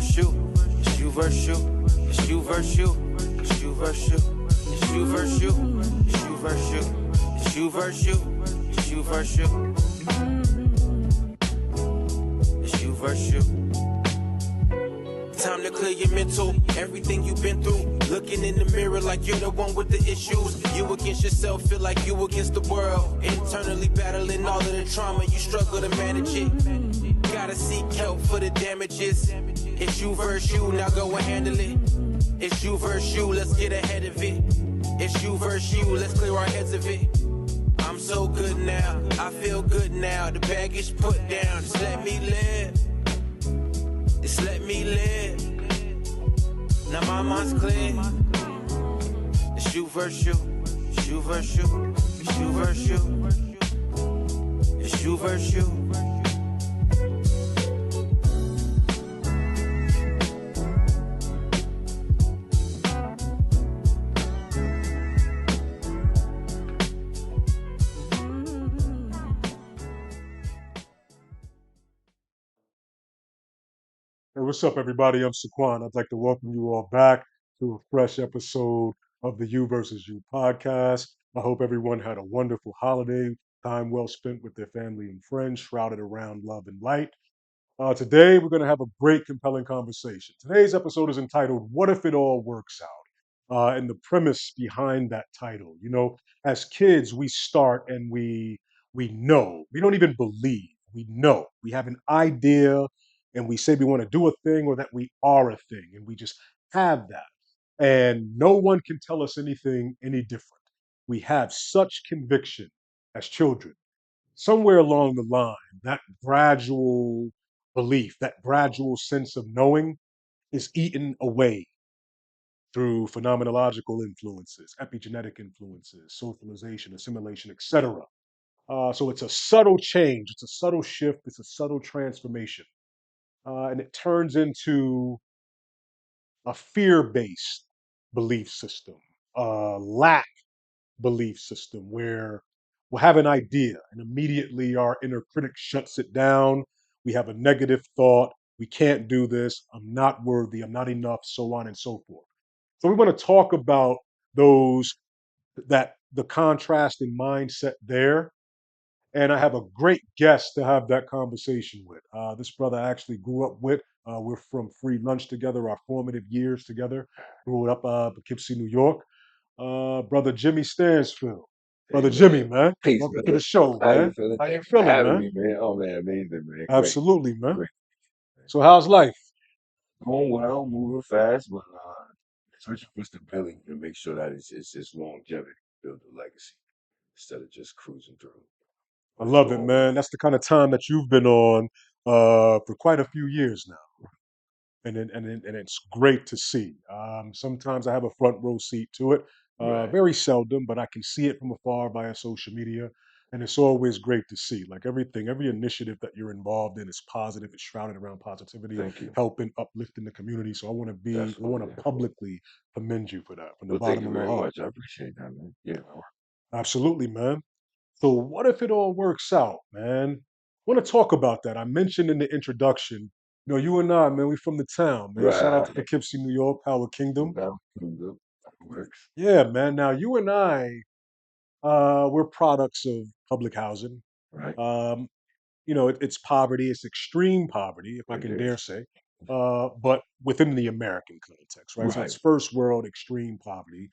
versus you. It's you versus you. It's you versus you. It's you versus you. It's you versus you. It's you versus you. It's you versus you. It's you versus you. It's you versus you. Time to clear your mental, everything you've been through. Looking in the mirror like you're the one with the issues. You against yourself, feel like you against the world. Internally battling all of the trauma, you struggle to manage it. Gotta seek help for the damages. It's you versus you, now go and handle it. It's you versus you, let's get ahead of it. It's you versus you, let's clear our heads of it. I'm so good now, I feel good now. The baggage put down, just let me live. Just let me live. Now my mind's clear. It's you versus you. It's you versus you. It's you versus you. It's you versus you. Hey, what's up, everybody? I'm Saquon. I'd like to welcome you all back to a fresh episode of the You versus You podcast. I hope everyone had a wonderful holiday, time well spent with their family and friends, shrouded around love and light. Today, we're going to have a great, compelling conversation. Today's episode is entitled, What If It All Works Out? And the premise behind that title. You know, as kids, we start and we know. We don't even believe. We know. We have an idea and we say we want to do a thing or that we are a thing and we just have that. And no one can tell us anything any different. We have such conviction as children. Somewhere along the line, that gradual belief, that gradual sense of knowing is eaten away through phenomenological influences, epigenetic influences, socialization, assimilation, etc. So it's a subtle change, it's a subtle shift, it's a subtle transformation. And it turns into a fear based belief system, a lack belief system where we'll have an idea and immediately our inner critic shuts it down. We have a negative thought. We can't do this. I'm not worthy. I'm not enough, so on and so forth. So we want to talk about those, that the contrast in mindset there. And I have a great guest to have that conversation with. This brother I actually grew up with. We're from free lunch together, our formative years together. Grew up Poughkeepsie, New York. Brother Jimmy Stansfield. Hey Brother Jimmy, man, man. peace, Welcome to the brother. show, How you man. feeling? How you Thank you for feeling, having man? me, man. Oh man, amazing, man. Great, Absolutely, man. great. So how's life? Going well, moving fast, but searching for stability to make sure that it's longevity, build a legacy instead of just cruising through. I But it's love it, going well. man. That's the kind of time that you've been on for quite a few years now. And it's great to see. Sometimes I have a front row seat to it, Right. very seldom, but I can see it from afar via social media, and it's always great to see. Like everything, every initiative that you're involved in is positive. It's shrouded around positivity, Thank you. helping, uplifting the community. So I want Definitely. to publicly commend you for that from the Well, thank bottom you of my very heart. much. I appreciate that, man. Yeah. Absolutely, man. So what if it all works out, man? I want to talk about that. I mentioned in the introduction, you know, you and I, man, we from the town, man. Shout out to Right. Poughkeepsie, New York, Power Kingdom. That works. Yeah, man. Now you and I, we're products of public housing. Right. Um, you know, it's poverty, it's extreme poverty, if I It can is. dare say, but within the American context, right? So Right. it's first world extreme poverty.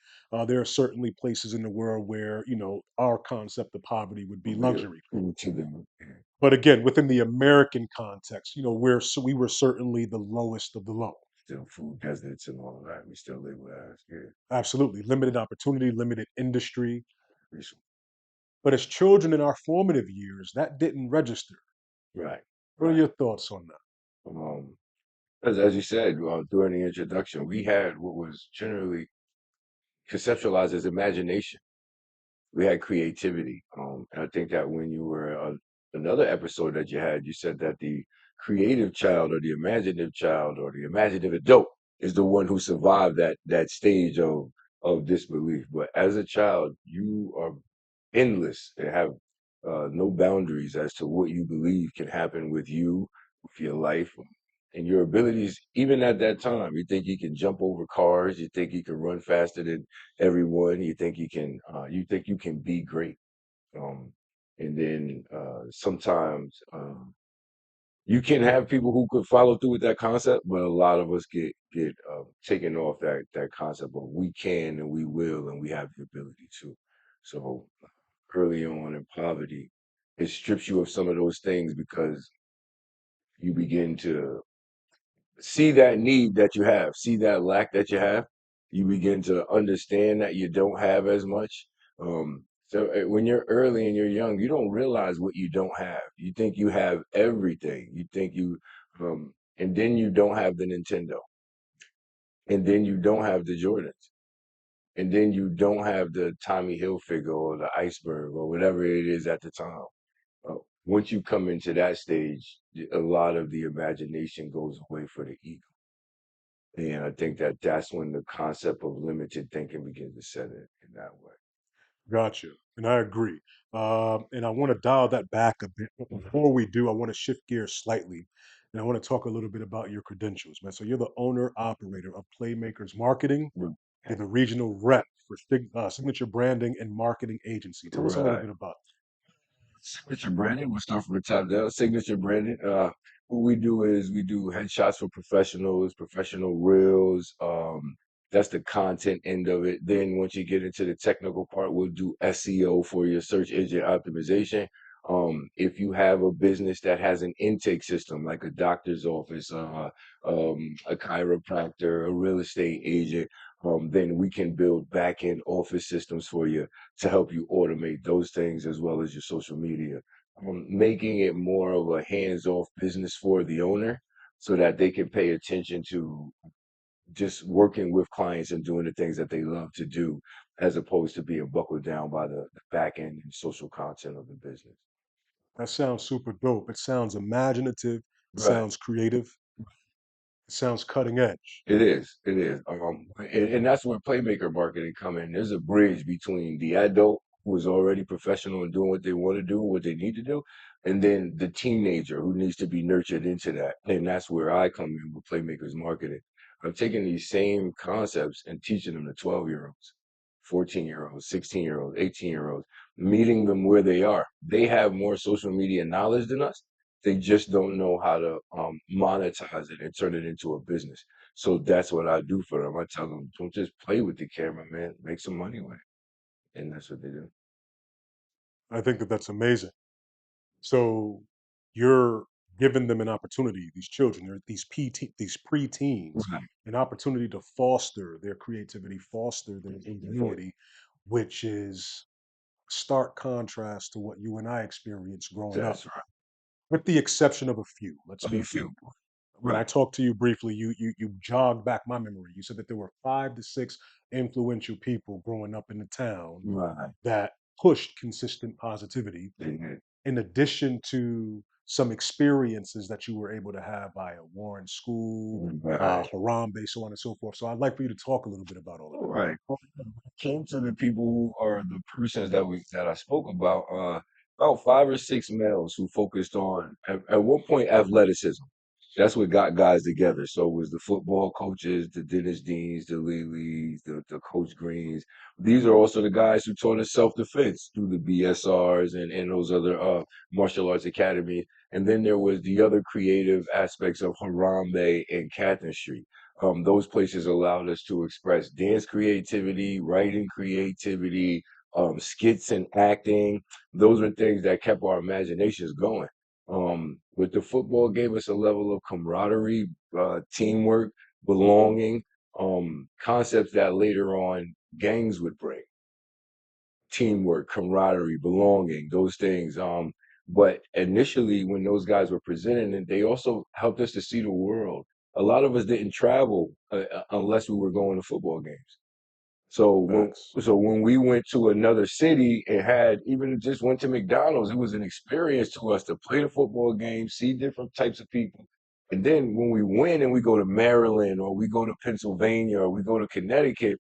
There are certainly places in the world where, you know, our concept of poverty would be Will be luxury. to them. Yeah. But again, within the American context, you know, we were certainly the lowest of the low. Still food deserts and all of that. We still live with us. Yeah. Absolutely. Limited opportunity, limited industry. Reach- But as children in our formative years, that didn't register. Right. What are Right. your thoughts on that? Um, as you said during the introduction, we had what was generally conceptualized as imagination. We had creativity. And I think that when you were another episode that you had, you said that the creative child or the imaginative child or the imaginative adult is the one who survived that stage of disbelief. But as a child, you are endless and have no boundaries as to what you believe can happen with you, with your life, And your abilities, even at that time, you think you can jump over cars, you think you can run faster than everyone, you think you can be great. Um, and then sometimes you can have people who could follow through with that concept, but a lot of us get taken off that concept. But we can and we will, and we have the ability to. So early on in poverty, it strips you of some of those things because you begin to see that need that you have, see that lack that you have. You begin to understand that you don't have as much. When you're early and you're young, you don't realize what you don't have. You think you have everything. And then you don't have the Nintendo, and then you don't have the Jordans, and then you don't have the Tommy Hilfiger or the Iceberg or whatever it is at the time. Once you come into that stage, a lot of the imagination goes away for the ego. And I think that that's when the concept of limited thinking begins to set in that way. Gotcha. And I agree. And I want to dial that back a bit. But before we do, I want to shift gears slightly. And I want to talk a little bit about your credentials, man. So you're the owner operator of Playmakers Marketing. Right. You're the regional rep for Signature Branding and Marketing Agency. Tell us a little Right. bit about Signature branding, we'll start from the top down. Signature branding. What we do is we do headshots for professionals, professional reels. That's the content end of it. Then once you get into the technical part, we'll do SEO for your search engine optimization. If you have a business that has an intake system like a doctor's office, a chiropractor, a real estate agent, then we can build back end office systems for you to help you automate those things as well as your social media, making it more of a hands-off business for the owner so that they can pay attention to just working with clients and doing the things that they love to do as opposed to being buckled down by the back end and social content of the business. that. Sounds super dope. It sounds imaginative. It Right. sounds creative. It sounds cutting edge. It is. It is. And that's where playmaker marketing come in. There's a bridge between the adult who is already professional and doing what they want to do, what they need to do, and then the teenager who needs to be nurtured into that. And that's where I come in with playmakers marketing. I'm taking these same concepts and teaching them to 12-year-olds, 14-year-olds, 16-year-olds, 18-year-olds, meeting them where they are. They have more social media knowledge than us. They just don't know how to monetize it and turn it into a business. So that's what I do for them. I tell them, don't just play with the camera, man. Make some money with it. And that's what they do. I think that that's amazing. So you're giving them an opportunity, these children, these preteens, Right. an opportunity to foster their creativity, foster their Mhm. ingenuity, which is stark contrast to what you and I experienced growing up, That's right. with the exception of a few. Let's A be few. fair. When I Right. talked to you briefly, you jogged back my memory. You said that there were 5 to 6 influential people growing up in the town Right. that pushed consistent positivity, They did. in addition to some experiences that you were able to have via Warren School, Right. Harambe, so on and so forth. So I'd like for you to talk a little bit about all of All that. right. Came to the people who are the persons that I spoke about 5 or 6 males who focused on at one point athleticism. That's what got guys together. So it was the football coaches, the Dennis Deans, the Lees, the Coach Greens. These are also the guys who taught us self-defense through the BSRs and those other martial arts academies. And then there was the other creative aspects of Harambe and Catherine Street. Those places allowed us to express dance creativity, writing creativity, skits and acting. Those are things that kept our imaginations going. With the football gave us a level of camaraderie, teamwork, belonging, concepts that later on gangs would bring. Teamwork, camaraderie, belonging, those things. But initially, when those guys were presenting, and they also helped us to see the world. A lot of us didn't travel unless we were going to football games. So when Facts. so when we went to another city and had even just went to McDonald's, it was an experience to us to play the football game, see different types of people. And then when we win and we go to Maryland or we go to Pennsylvania or we go to Connecticut,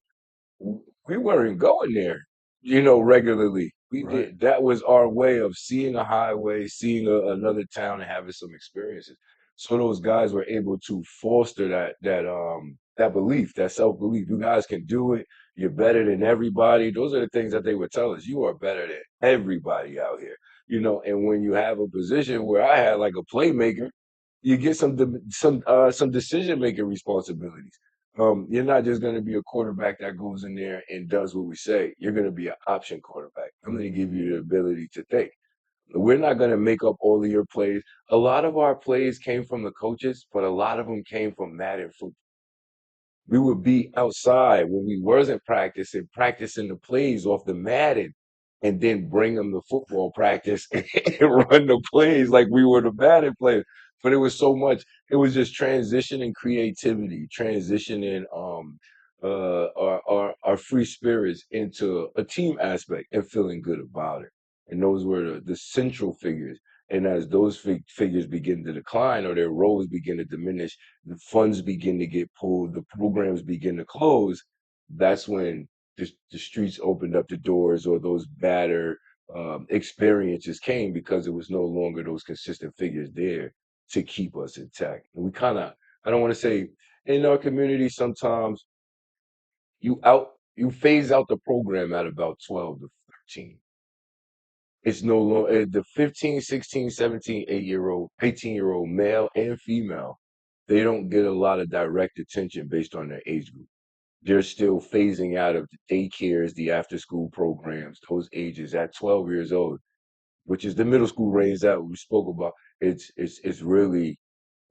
we weren't going there, regularly. We Right. did that was our way of seeing a highway, seeing another town and having some experiences. So those guys were able to foster that belief, that self-belief. You guys can do it. You're better than everybody. Those are the things that they would tell us. You are better than everybody out here. And when you have a position where I had like a playmaker, you get some decision making responsibilities. You're not just going to be a quarterback that goes in there and does what we say. You're going to be an option quarterback. I'm going to give you the ability to think. We're not going to make up all of your plays. A lot of our plays came from the coaches, but a lot of them came from Madden football. We would be outside when we wasn't practicing the plays off the Madden, and then bring them to football practice and run the plays like we were the Madden players. But it was so much. It was just transitioning creativity, transitioning our free spirits into a team aspect and feeling good about it. And those were the central figures. And as those figures begin to decline or their roles begin to diminish, the funds begin to get pulled, the programs begin to close, that's when the streets opened up the doors, or those badder experiences came, because it was no longer those consistent figures there to keep us intact. And we kind of, I don't want to say, in our community, sometimes you phase out the program at about 12 to 13. It's no longer the 15, 16, 17, 8-year-old, 18-year-old male and female. They don't get a lot of direct attention based on their age group. They're still phasing out of the daycares, the after school programs, those ages at 12 years old, which is the middle school range that we spoke about. It's really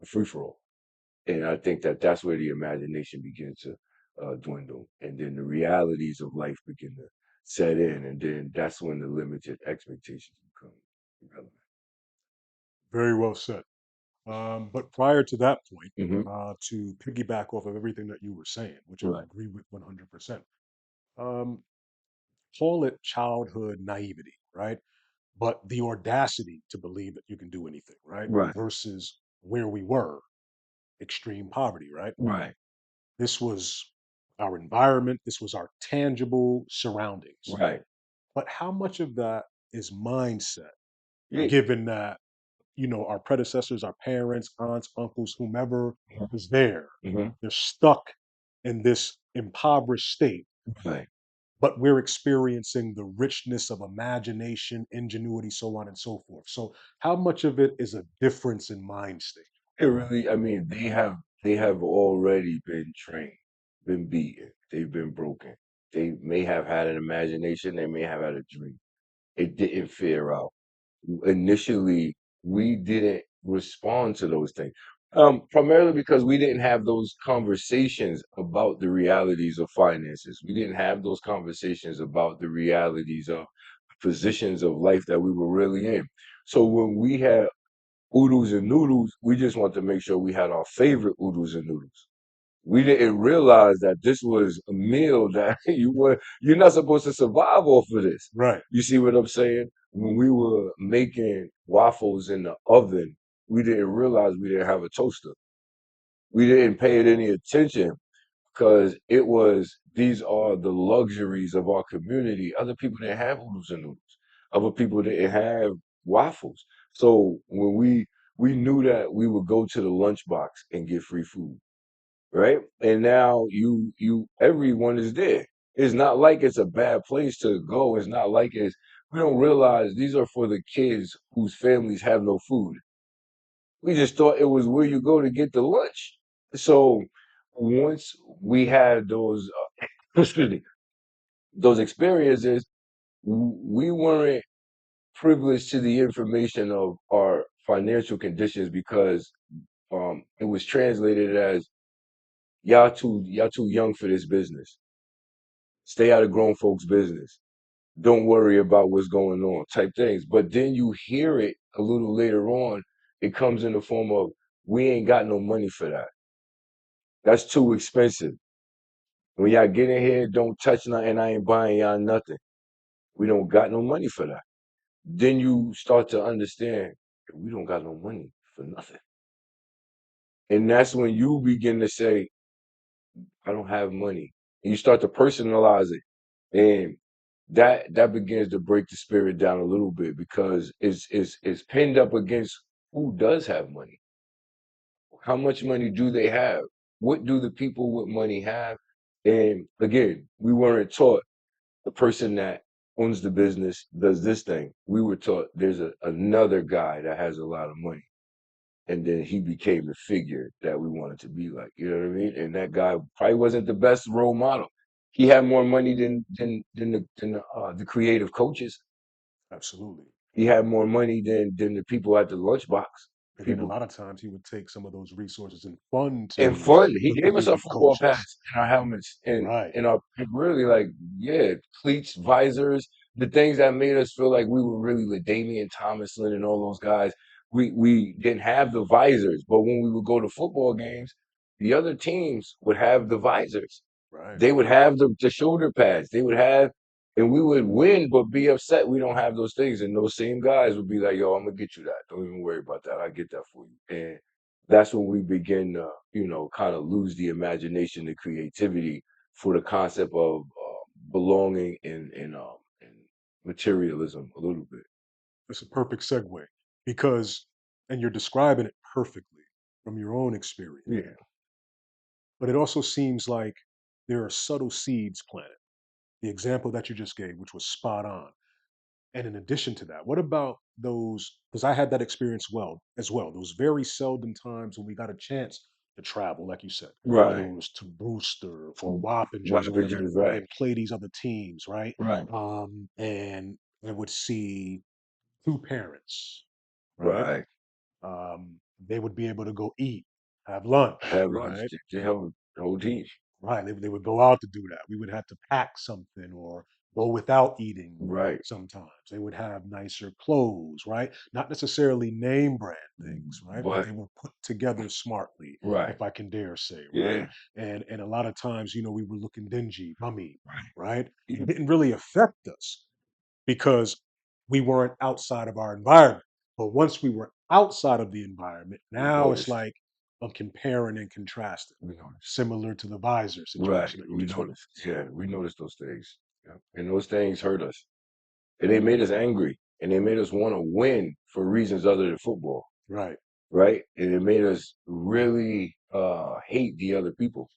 a free for all. And I think that that's where the imagination begins to dwindle. And then the realities of life begin to set in. And then that's when the limited expectations become relevant. Very well said. But prior to that point, Hmm. to piggyback off of everything that you were saying, which I Right. agree with 100%, um, call it childhood naivety, right? But the audacity to believe that you can do anything, right? Right. Versus where we were, extreme poverty, right? Right. This was our environment, this was our tangible surroundings. Right. But how much of that is mindset, Yeah. given that, our predecessors, our parents, aunts, uncles, whomever was there, Hmm. they're stuck in this impoverished state, Right. but we're experiencing the richness of imagination, ingenuity, so on and so forth. So, how much of it is a difference in mind state? It really, I mean, they have already been trained, been beaten, they've been broken. They may have had an imagination, they may have had a dream. It didn't fare out. Initially, we didn't respond to those things. Primarily because we didn't have those conversations about the realities of finances. We didn't have those conversations about the realities of positions of life that we were really in. So when we had oodles and noodles, we just wanted to make sure we had our favorite oodles and noodles. We didn't realize that this was a meal that you're not supposed to survive off of this. Right. You see what I'm saying? When we were making waffles in the oven, we didn't realize we didn't have a toaster. We didn't pay it any attention because these are the luxuries of our community. Other people didn't have oodles and noodles. Other people didn't have waffles. So when we knew that we would go to the lunchbox and get free food, right? And now everyone is there. It's not like it's a bad place to go. It's not like we don't realize these are for the kids whose families have no food. We just thought it was where you go to get the lunch. So once we had those, excuse me, those experiences, we weren't privileged to the information of our financial conditions because it was translated as y'all too young for this business. Stay out of grown folks' business. Don't worry about what's going on, type things. But then you hear it a little later on. It comes in the form of, we ain't got no money for that. That's too expensive. When y'all get in here, don't touch nothing. I ain't buying y'all nothing. We don't got no money for that. Then you start to understand we don't got no money for nothing. And that's when you begin to say, I don't have money. And you start to personalize it. And that begins to break the spirit down a little bit because it's pinned up against who does have money. How much money do they have? What do the people with money have? And again, we weren't taught the person that owns the business does this thing. We were taught there's another guy that has a lot of money. And then he became the figure that we wanted to be like. You know what I mean? And that guy probably wasn't the best role model. He had more money than the creative coaches. Absolutely. He had more money than the people at the lunchbox. And then a People lot of times he would take some of those resources and fund and to fun. He the gave us our elite football coaches. pads and our helmets Right. and our really like yeah cleats, visors, the things that made us feel like we were really like Damian Thomason and all those guys. We didn't have the visors, but when we would go to football games, the other teams would have the visors. Right. They would have the shoulder pads. They would have, and we would win, but be upset we don't have those things. And those same guys would be like, "Yo, I'm gonna get you that. Don't even worry about that. I get that for you." And that's when we begin to, kind of lose the imagination, the creativity for the concept of belonging and materialism a little bit. It's a perfect segue because, and you're describing it perfectly from your own experience. Yeah. But it also seems like there are subtle seeds planted. The example that you just gave, which was spot on. And in addition to that, what about those? Because I had that experience as well. Those very seldom times when we got a chance to travel, like you said, whether Right. it was to Brewster or Wappingers or whatever, Wapengers, right. and play these other teams, right? Right. And I would see two parents, right? Right. They would be able to go eat, have lunch, Have lunch. right? The whole team. Right. They would go out to do that. We would have to pack something or go without eating Right. sometimes. They would have nicer clothes, right? Not necessarily name brand things, right? But But they were put together smartly, right. if I can dare say, right? Yeah. And a lot of times, we were looking dingy, bummy, Right. right? Yeah. It didn't really affect us because we weren't outside of our environment. But once we were outside of the environment, We now it's noticed. like I'm comparing and contrasting, We noticed. similar to the visor Right. situation that you We just went noticed. Yeah. We noticed those things. Yeah. And those things hurt us. And they made us angry. And they made us want to win for reasons other than football. through. Right. Right. And it made us really hate the other people.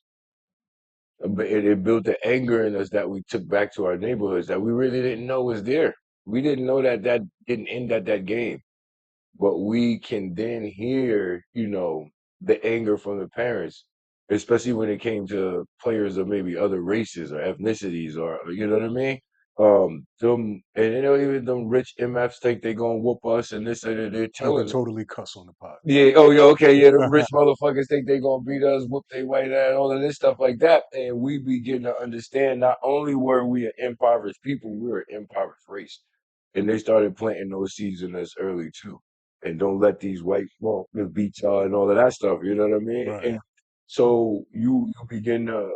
But it built the anger in us that we took back to our neighborhoods that we really didn't know was there. We didn't know that didn't end at that game. But we can then hear, the anger from the parents, especially when it came to players of maybe other races or ethnicities or you know what I mean? Them and even them rich MFs think they gonna whoop us and this and that. They're You can telling totally cuss on the yeah, oh yeah, okay, yeah, them rich motherfuckers think they gonna beat us, whoop they white ass, all of this stuff like that. And we begin to understand not only were we an impoverished people, we were an impoverished race. And they started planting those seeds in us early too. And don't let these white motherfuckers beat y'all and all of that stuff, you know what I mean? right. And so you begin to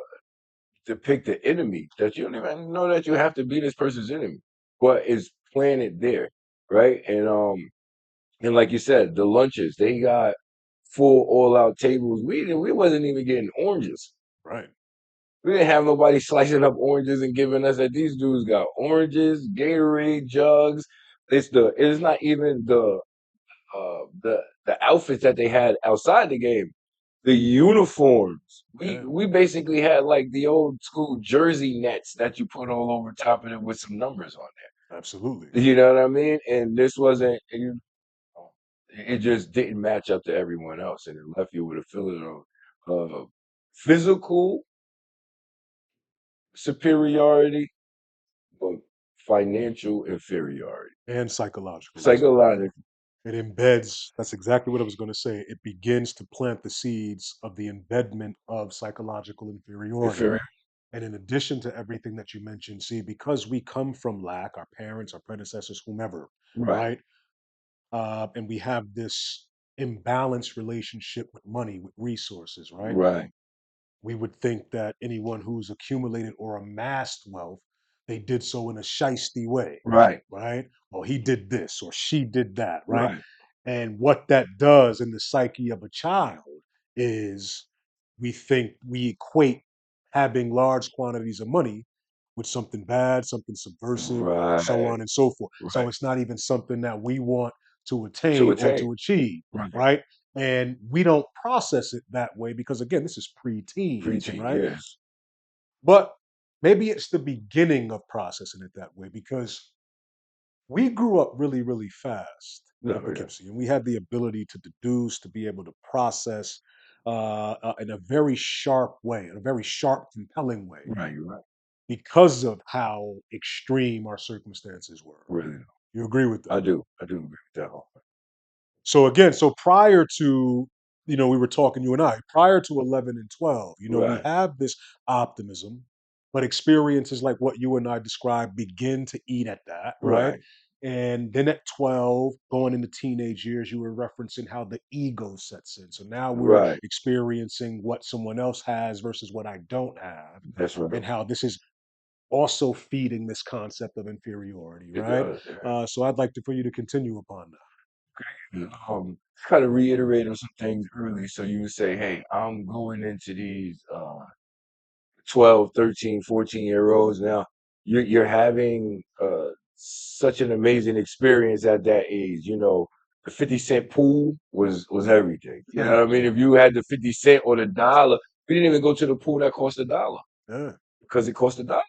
depict the enemy that you don't even know that you have to be this person's enemy, but it's planted there, right? And like you said, the lunches, they got full all out tables. We wasn't even getting oranges. Right. We didn't have nobody slicing up oranges and giving us that. These dudes got oranges, Gatorade jugs. It's not even the outfits that they had outside the game. The uniforms. We Yeah. we basically had like the old school jersey nets that you put all over top of it with some numbers on Absolutely. there. You know what I mean? And this wasn't it just didn't match up to everyone else, and it left you with a feeling of physical superiority, but financial inferiority. And psychological as well. Psychological It embeds, that's exactly what I was going to say. It begins to plant the seeds of the embedment of psychological inferiority. inferiority. And in addition to everything that you mentioned, see, because we come from lack, our parents, our predecessors, whomever, Right, right? And we have this imbalanced relationship with money, with resources, right? right, We would think that anyone who's accumulated or amassed wealth, they did so in a shisty way, right, right? Well, he did this or she did that, right? right, And what that does in the psyche of a child is we equate having large quantities of money with something bad, something subversive, so right, on and so forth. So right. it's not even something that we want to To attain or attain. to achieve, Right, right? And we don't process it that way because, again, this is pre-teens, Preteen, right? yes. But maybe it's the beginning of processing it that way because we grew up really, really fast No, in yeah. Poughkeepsie, and we had the ability to deduce, to be able to process in a very sharp way, in a very sharp, compelling way, Right, you're right. because of how extreme our circumstances were. Really. You agree with that? I do. I do agree with that. So again, so prior to, we were talking, you and I, prior to 11 and 12, we Right. have this optimism, but experiences like what you and I described begin to eat at that, right? Right. And then at 12, going into teenage years, you were referencing how the ego sets in. So now we're Right. experiencing what someone else has versus what I don't have, That's right. and how this is also feeding this concept of inferiority, It right? does. Yeah. So I'd like for you to continue upon that. And, kind of reiterating some things early. So you would say, hey, I'm going into these 12, 13, 14-year olds now. You're having such an amazing experience at that age. The 50 cent pool was everything. You know what I mean? If you had the 50 cent or the dollar, we didn't even go to the pool that cost a dollar Yeah. because it cost a dollar.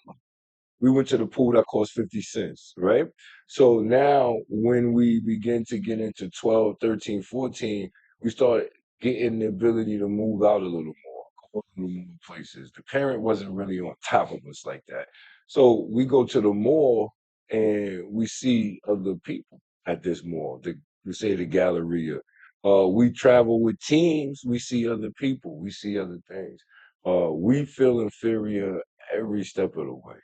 We went to the pool that cost 50 cents, right? So now when we begin to get into 12, 13, 14, we start getting the ability to move out a little more, go a little more places. The parent wasn't really on top of us like that. So we go to the mall and we see other people at this mall, we say the Galleria. We travel with teams, we see other people, we see other things. We feel inferior every step of the way.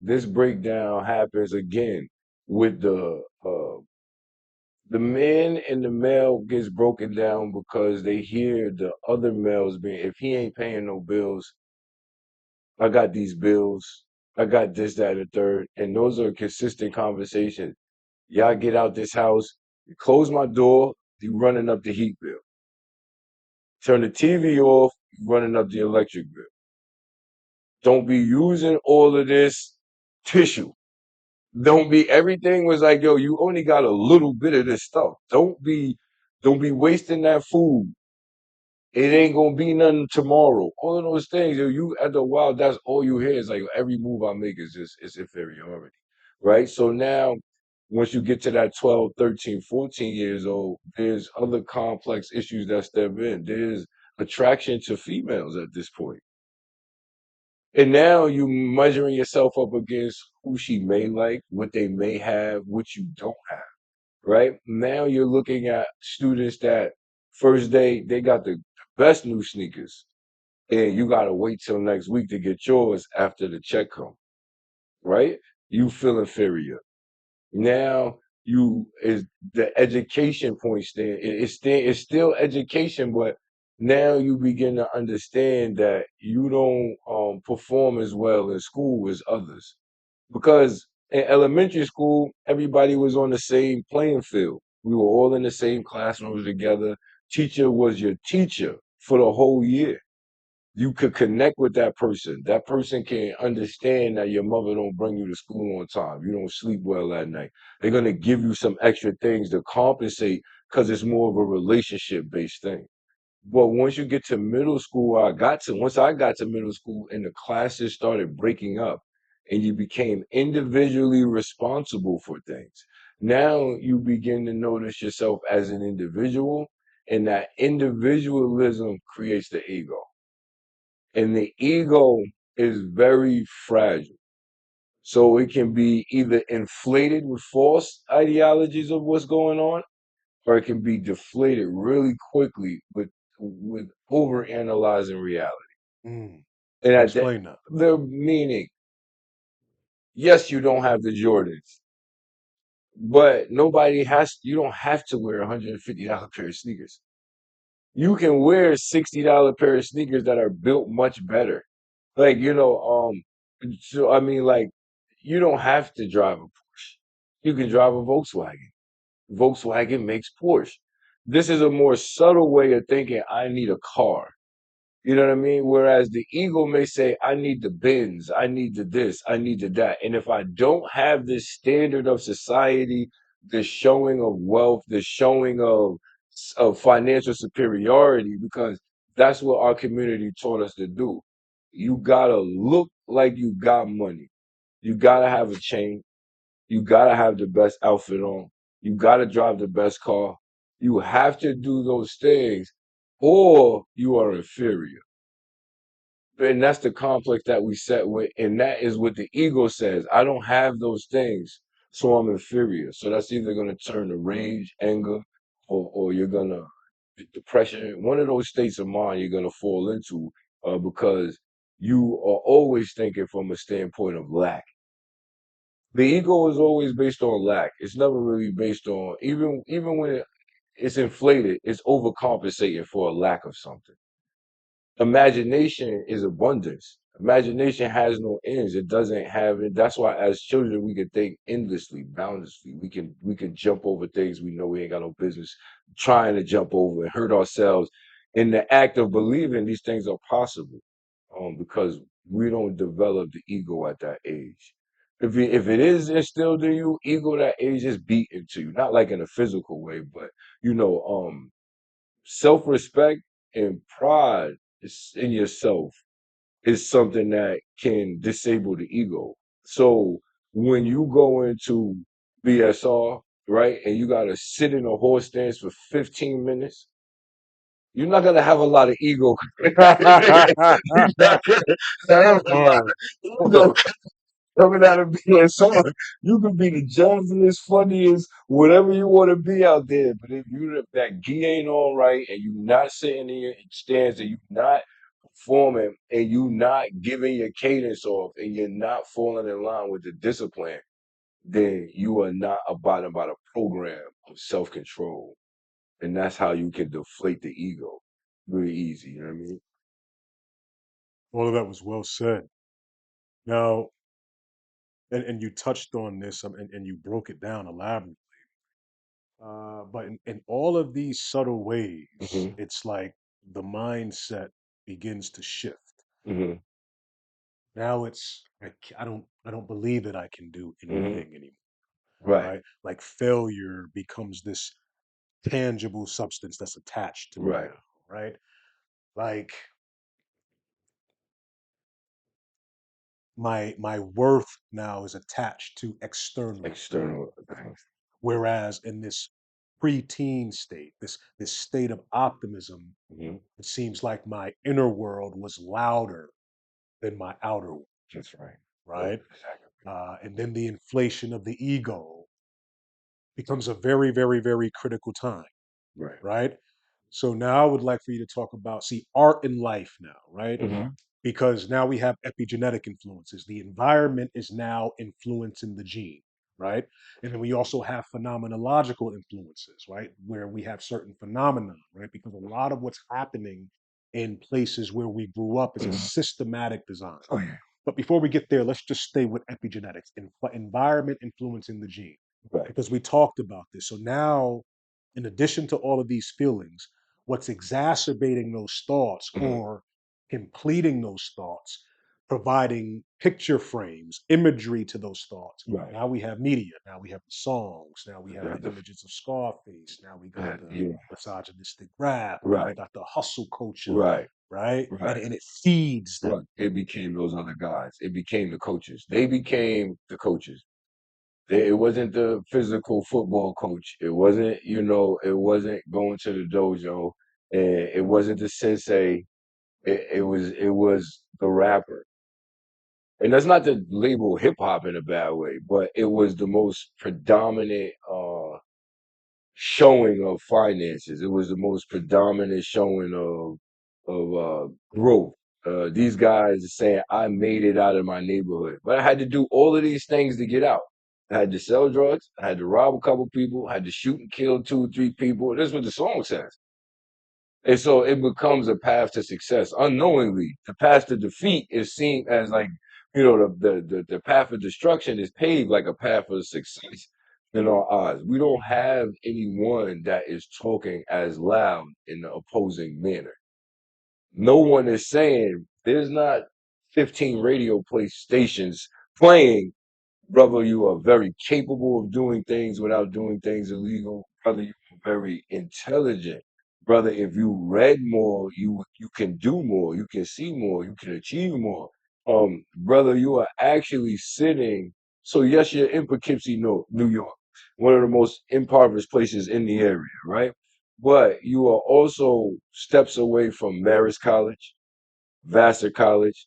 This breakdown happens again with the men and the male gets broken down because they hear the other males being, if he ain't paying no bills, I got these bills, I got this, that, and the third. And those are consistent conversations. Y'all get out this house, you close my door, you running up the heat bill. Turn the TV off, you running up the electric bill. Don't be using all of this tissue. Don't be everything was like, yo, you only got a little bit of this stuff. Don't be wasting that food. It ain't gonna be nothing tomorrow. All of those things, yo, you after a while, that's all you hear is like every move I make is just is inferiority. Right? So now once you get to that 12, 13, 14 years old, there's other complex issues that step in. There's attraction to females at this point. And now you measuring yourself up against who she may like, what they may have, what you don't have, right? Now you're looking at students that first day they got the best new sneakers, and you gotta wait till next week to get yours after the check come, right? You feel inferior. Now you is the education point stand. It's still education, but now you begin to understand that you don't perform as well in school as others. Because in elementary school, everybody was on the same playing field. We were all in the same classrooms together. Teacher was your teacher for the whole year. You could connect with that person. That person can understand that your mother don't bring you to school on time. You don't sleep well at night. They're gonna give you some extra things to compensate because it's more of a relationship based thing. But once you get to middle school, once I got to middle school and the classes started breaking up and you became individually responsible for things. Now you begin to notice yourself as an individual, and that individualism creates the ego. And the ego is very fragile. So it can be either inflated with false ideologies of what's going on, or it can be deflated really quickly with over analyzing reality. Mm. And at that, Explain that. the meaning, yes, you don't have the Jordans, but you don't have to wear a $150 pair of sneakers. You can wear a $60 pair of sneakers that are built much better. Like, so I mean, like, you don't have to drive a Porsche. You can drive a Volkswagen. Volkswagen makes Porsche. This is a more subtle way of thinking, I need a car. You know what I mean? Whereas the ego may say, I need the Benz, I need the this, I need the that. And if I don't have this standard of society, this showing of wealth, this showing of of financial superiority because that's what our community taught us to do. You gotta look like you got money. You gotta have a chain. You gotta have the best outfit on. You gotta drive the best car. You have to do those things or you are inferior. And that's the complex that we set with, and that is what the ego says. I don't have those things, so I'm inferior. So that's either gonna turn to rage, anger, or you're gonna depression. One of those states of mind you're gonna fall into because you are always thinking from a standpoint of lack. The ego is always based on lack. It's never really based on even when it's inflated, it's overcompensating for a lack of something. Imagination is abundance. Imagination has no ends. It doesn't have it. That's why as children we can think endlessly, boundlessly. We can jump over things we know we ain't got no business trying to jump over and hurt ourselves in the act of believing these things are possible. Because we don't develop the ego at that age. If it is instilled in you, ego at that age is beat into you. Not like in a physical way, but you know, self-respect and pride in yourself is something that can disable the ego. So when you go into BSR, right, and you gotta sit in a horse stance for 15 minutes, you're not gonna have a lot of ego. You're not gonna have a lot of ego coming out of BSR. You can be the jolliest, funniest, whatever you want to be out there. But if that gi ain't on right and you not sitting in your stance and you not performing and you not giving your cadence off and you're not falling in line with the discipline, then you are not abiding by the program of self-control. And that's how you can deflate the ego. Really easy, you know what I mean? All of that was well said. Now, and you touched on this, and you broke it down elaborately. But in all of these subtle ways, Hmm. it's like the mindset begins to shift. Hmm. Now it's I don't believe that I can do Hmm. anything anymore, Right, right? Like failure becomes this tangible substance that's attached to me right. now, right? Like my worth now is attached to external things. External things. Whereas in this preteen state, this state of optimism, Hmm. it seems like my inner world was louder than my outer world, That's right. That's right? exactly And then the inflation of the ego becomes a very, very, very critical time, right. right? So now I would like for you to talk about, see, art in life now, right? Hmm. Because now we have epigenetic influences. The environment is now influencing the gene, right? And then we also have phenomenological influences, right? Where we have certain phenomena, right? Because a lot of what's happening in places where we grew up is a Hmm. systematic design. Oh yeah. But before we get there, let's just stay with epigenetics, environment influencing the gene, Right. because we talked about this. So now, in addition to all of these feelings, what's exacerbating those thoughts Hmm. or completing those thoughts, providing picture frames, imagery to those thoughts. Right. Now we have media. Now we have the songs. Now we have Yeah. the images of Scarface. Now we got the Yeah. misogynistic rap. Now we Right. got the hustle culture, Right. right? And, Right. and it feeds that. Right. It became those other guys. It became the coaches. They became the coaches. It wasn't the physical football coach. It wasn't, it wasn't going to the dojo. And it wasn't the sensei. It was the rapper. And that's not to label hip hop in a bad way, but it was the most predominant showing of finances. It was the most predominant showing of growth. These guys are saying, I made it out of my neighborhood, but I had to do all of these things to get out. I had to sell drugs. I had to rob a couple people. I had to shoot and kill two or three people. That's what the song says. And so it becomes a path to success. Unknowingly, the path to defeat is seen as like, the path of destruction is paved like a path of success in our eyes. We don't have anyone that is talking as loud in the opposing manner. No one is saying there's not 15 radio play stations playing, brother, you are very capable of doing things without doing things illegal. Brother, very intelligent. Brother, if you read more, you can do more, you can see more, you can achieve more. Brother, you are actually sitting. So yes, you're in Poughkeepsie, New York, one of the most impoverished places in the area, right? But you are also steps away from Marist College, Vassar College,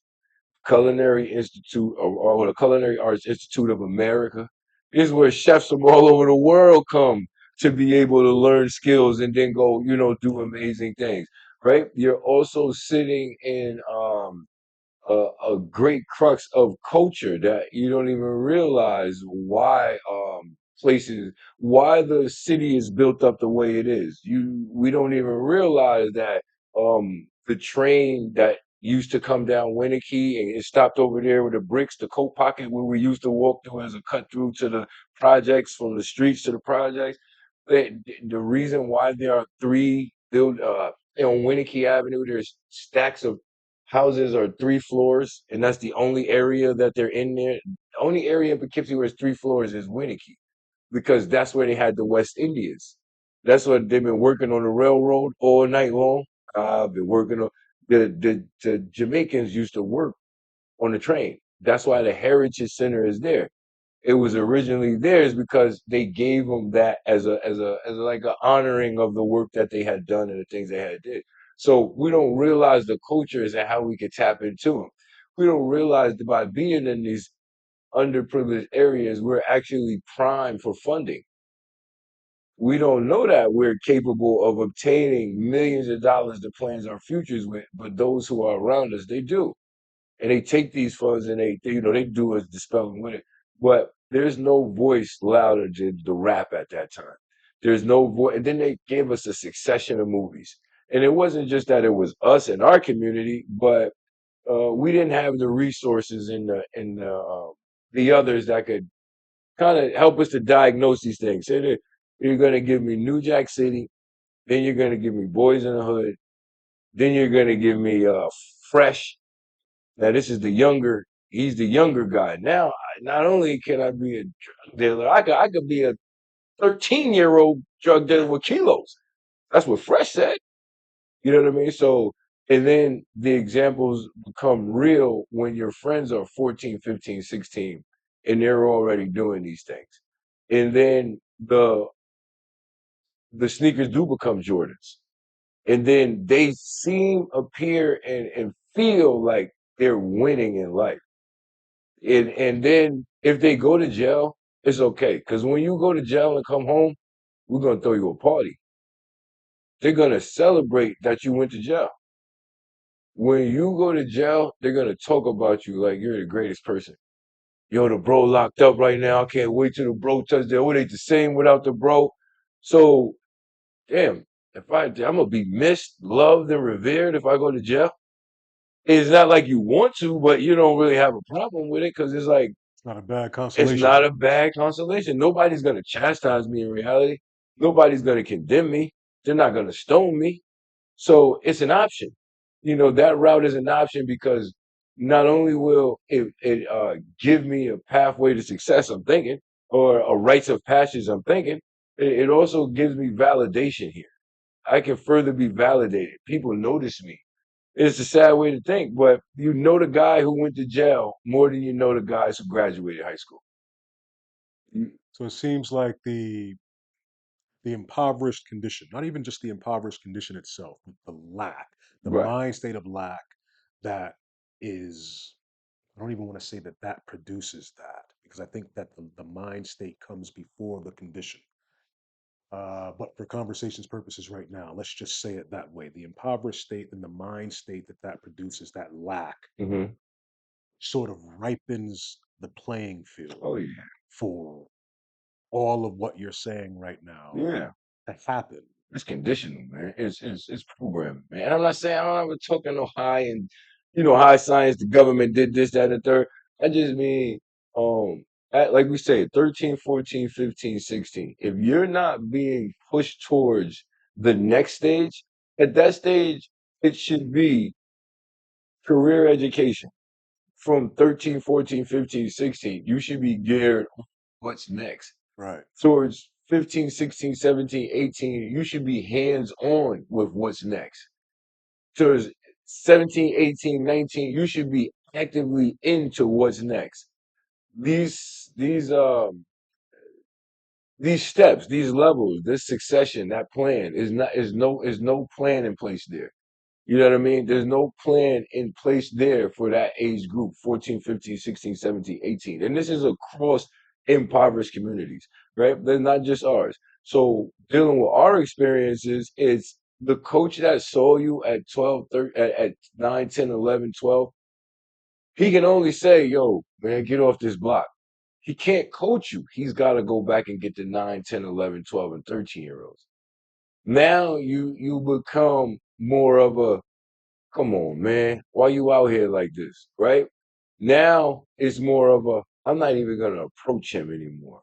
Culinary Institute or the Culinary Arts Institute of America. This is where chefs from all over the world come to be able to learn skills and then go, do amazing things, right? You're also sitting in a great crux of culture that you don't even realize why why the city is built up the way it is. We don't even realize that the train that used to come down Winnicky and it stopped over there with the bricks, the coat pocket where we used to walk through as a cut through to the projects, from the streets to the projects. The reason why there are three build on Winnicky Avenue, there's stacks of houses are 3 floors, and that's the only area that they're in there. The only area in Poughkeepsie where it's 3 floors is Winnicky, because that's where they had the West Indians. That's what they've been working on the railroad all night long. I've been working on the Jamaicans used to work on the train. That's why the Heritage Center is there. It was originally theirs because they gave them that as like a honoring of the work that they had done and the things they had did. So we don't realize the cultures and how we could tap into them. We don't realize that by being in these underprivileged areas, we're actually primed for funding. We don't know that we're capable of obtaining millions of dollars to plan our futures with, but those who are around us, they do. And they take these funds and they do as dispelling with it. But there's no voice louder than the rap at that time. There's no voice. And then they gave us a succession of movies. And it wasn't just that it was us in our community, but we didn't have the resources in the others that could kind of help us to diagnose these things. Say that you're going to give me New Jack City, then you're going to give me Boys in the Hood, then you're going to give me Fresh. Now this is he's the younger guy. Now, not only can I be a drug dealer, I could be a 13-year-old drug dealer with kilos. That's what Fresh said. You know what I mean? So, and then the examples become real when your friends are 14, 15, 16, and they're already doing these things. And then the sneakers do become Jordans. And then they appear and feel like they're winning in life. And then if they go to jail, it's okay. Because when you go to jail and come home, we're gonna throw you a party. They're gonna celebrate that you went to jail. When you go to jail, they're gonna talk about you like you're the greatest person. Yo, the bro locked up right now. I can't wait till the bro touch that. It ain't the same without the bro. So, damn, I'm gonna be missed, loved, and revered if I go to jail. It's not like you want to, but you don't really have a problem with it because it's like It's not a bad it's consolation. not a bad consolation. Nobody's going to chastise me in reality. Nobody's going to condemn me. They're not going to stone me. So it's an option. That route is an option because not only will it give me a pathway to success, I'm thinking, or a rites of passage, I'm thinking, it also gives me validation here. I can further be validated. People notice me. It's a sad way to think, but you know the guy who went to jail more than you know the guys who graduated high school. You- So it seems like the impoverished condition, not even just the impoverished condition itself, but the lack, the Right. mind state of lack that is, I don't even want to say that that produces that, because I think that the mind state comes before the condition. But for conversation's purposes right now, let's just say it that way. The impoverished state and the mind state that produces, that lack, hmm sort of ripens the playing Oh field yeah. for all of what you're saying right now Yeah. to happen. It's conditioning, man. It's programming, man. And I'm not saying I'm not talking no high and high science. The government did this, that, and the third. I just mean, like we say, 13, 14, 15, 16. If you're not being pushed towards the next stage, at that stage, it should be career education. From 13, 14, 15, 16, you should be geared what's next. Right. Towards 15, 16, 17, 18, you should be hands on with what's next. Towards 17, 18, 19, you should be actively into what's next. These steps, these levels, this succession, that plan is no plan in place there. You know what I mean? There's no plan in place there for that age group, 14, 15, 16, 17, 18. And this is across impoverished communities, right? They're not just ours. So dealing with our experiences, it's the coach that saw you at 12, 13, at 9, 10, 11, 12. He can only say, yo, man, get off this block. He can't coach you. He's got to go back and get the 9, 10, 11, 12, and 13-year-olds. Now you become more of a, come on, man, why you out here like this, right? Now it's more of a, I'm not even gonna approach him anymore.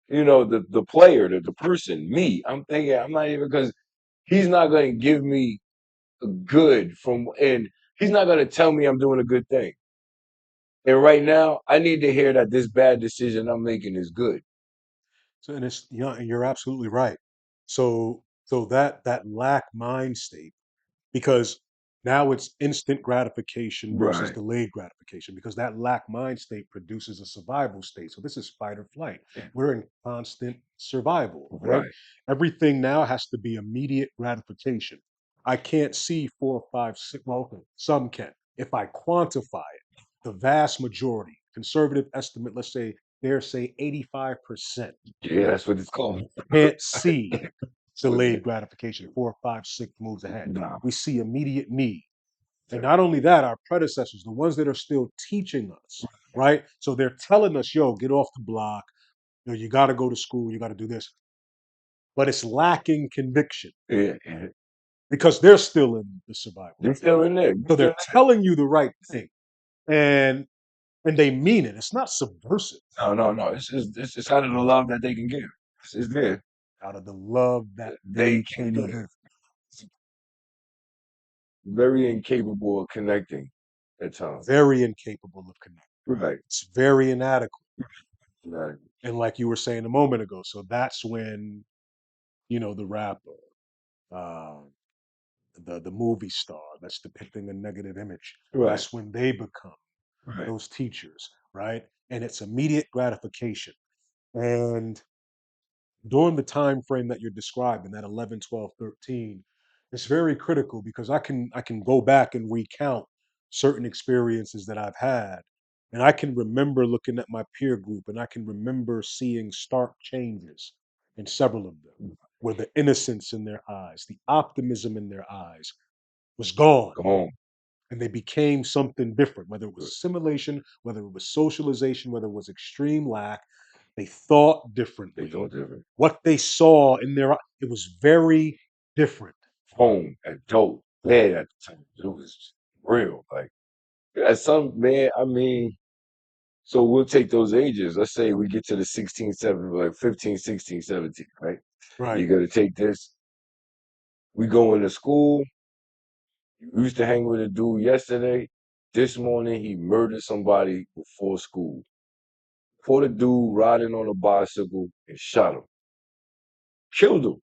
You know, the player, the person, me, I'm thinking I'm not even, because he's not gonna give me a good from, and he's not gonna tell me I'm doing a good thing. And right now, I need to hear that this bad decision I'm making is good. So, and it's, you know, and you're absolutely right. So that lack mind state, because now it's instant gratification versus Right, delayed gratification, because that lack mind state produces a survival state. So this is fight or flight. We're in constant survival, right? right. Everything now has to be immediate gratification. I can't see 4, 5, 6. Well, okay, some can. If I quantify it, the vast majority, conservative estimate, let's say, dare say 85%, Yeah, that's what it's called. can't see That's what it delayed is. gratification, 4, 5, 6 moves ahead. Nah, We see immediate need. And sir. not only that, our predecessors, the ones that are still teaching us, right? So they're telling us, yo, get off the block. You got to go to school. You got to do this. But it's lacking conviction Yeah, yeah. because they're still in the survival You're mode. still in there. You're So still they're telling you the right thing, and they mean it. It's not subversive. No, no, no. It's out of the love that they can give. It's there. Out of the love that They they can can give. give. Very incapable of connecting at times. Very incapable of connecting. Right. It's very inadequate. Right. And like you were saying a moment ago, so that's when, the rapper, uh, the movie star that's depicting a negative image, Right. that's when they become Right. those teachers, right? And it's immediate gratification. And during the time frame that you're describing, that 11, 12, 13, it's very critical because I can go back and recount certain experiences that I've had, and I can remember looking at my peer group, and I can remember seeing stark changes in several of them, where the innocence in their eyes, the optimism in their eyes was gone, Go home. and they became something different, whether it was assimilation, whether it was socialization, whether it was extreme lack. They thought They differently. go different. What they saw in their it was very different. Home, adult, bad at the time. It was real. Like, at some man, I mean, so we'll take those ages. Let's say we get to the 16, 17, like 15, 16, 17, right? Right. You got to take this. We go into school. You used to hang with a dude yesterday. This morning, he murdered somebody before school. Caught a dude riding on a bicycle and shot him. Killed him.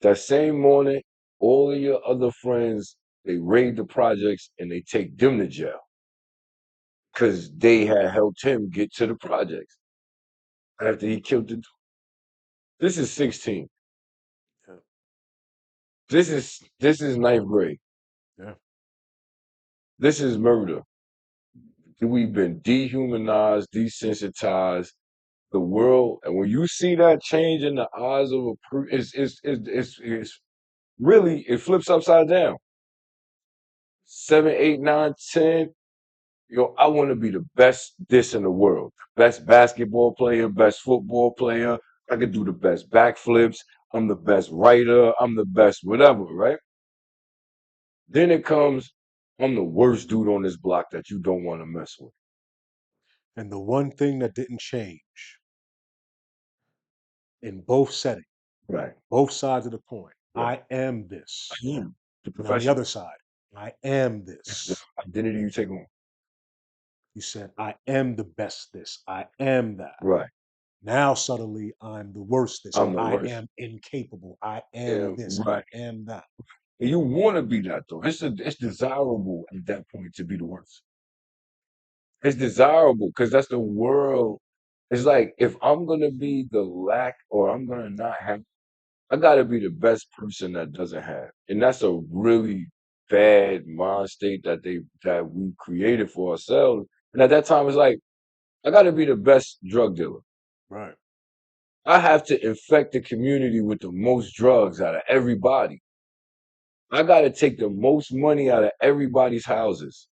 That same morning, all of your other friends, they raid the projects and they take them to jail because they had helped him get to the projects after he killed the dude. This is 16. Yeah. This is ninth grade. Yeah. This is murder. We've been dehumanized, desensitized. The world, and when you see that change in the eyes of a person, it's really, it flips upside down. 7, 8, 9, 10. Yo, I want to be the best this in the world. Best basketball player, best football player. I can do the best backflips. I'm the best writer. I'm the best whatever, right? Then it comes, I'm the worst dude on this block that you don't want to mess with. And the one thing that didn't change in both settings, Right. both sides of the coin, Right. I am this. I am the And on the professional. other side, I am It's the this. identity you take on. You said, I am the best this. I am that. Right. Now suddenly I'm the worst this, I'm or the I worst. am incapable. I Yeah, am this. I right. am that. And you want to be that though. It's desirable at that point to be the worst. It's desirable because that's the world. It's like if I'm gonna be the lack or I'm gonna not have, I gotta be the best person that doesn't have. And that's a really bad mind state that we created for ourselves. And at that time it's like, I gotta be the best drug dealer. Right. I have to infect the community with the most drugs out of everybody. I gotta take the most money out of everybody's houses.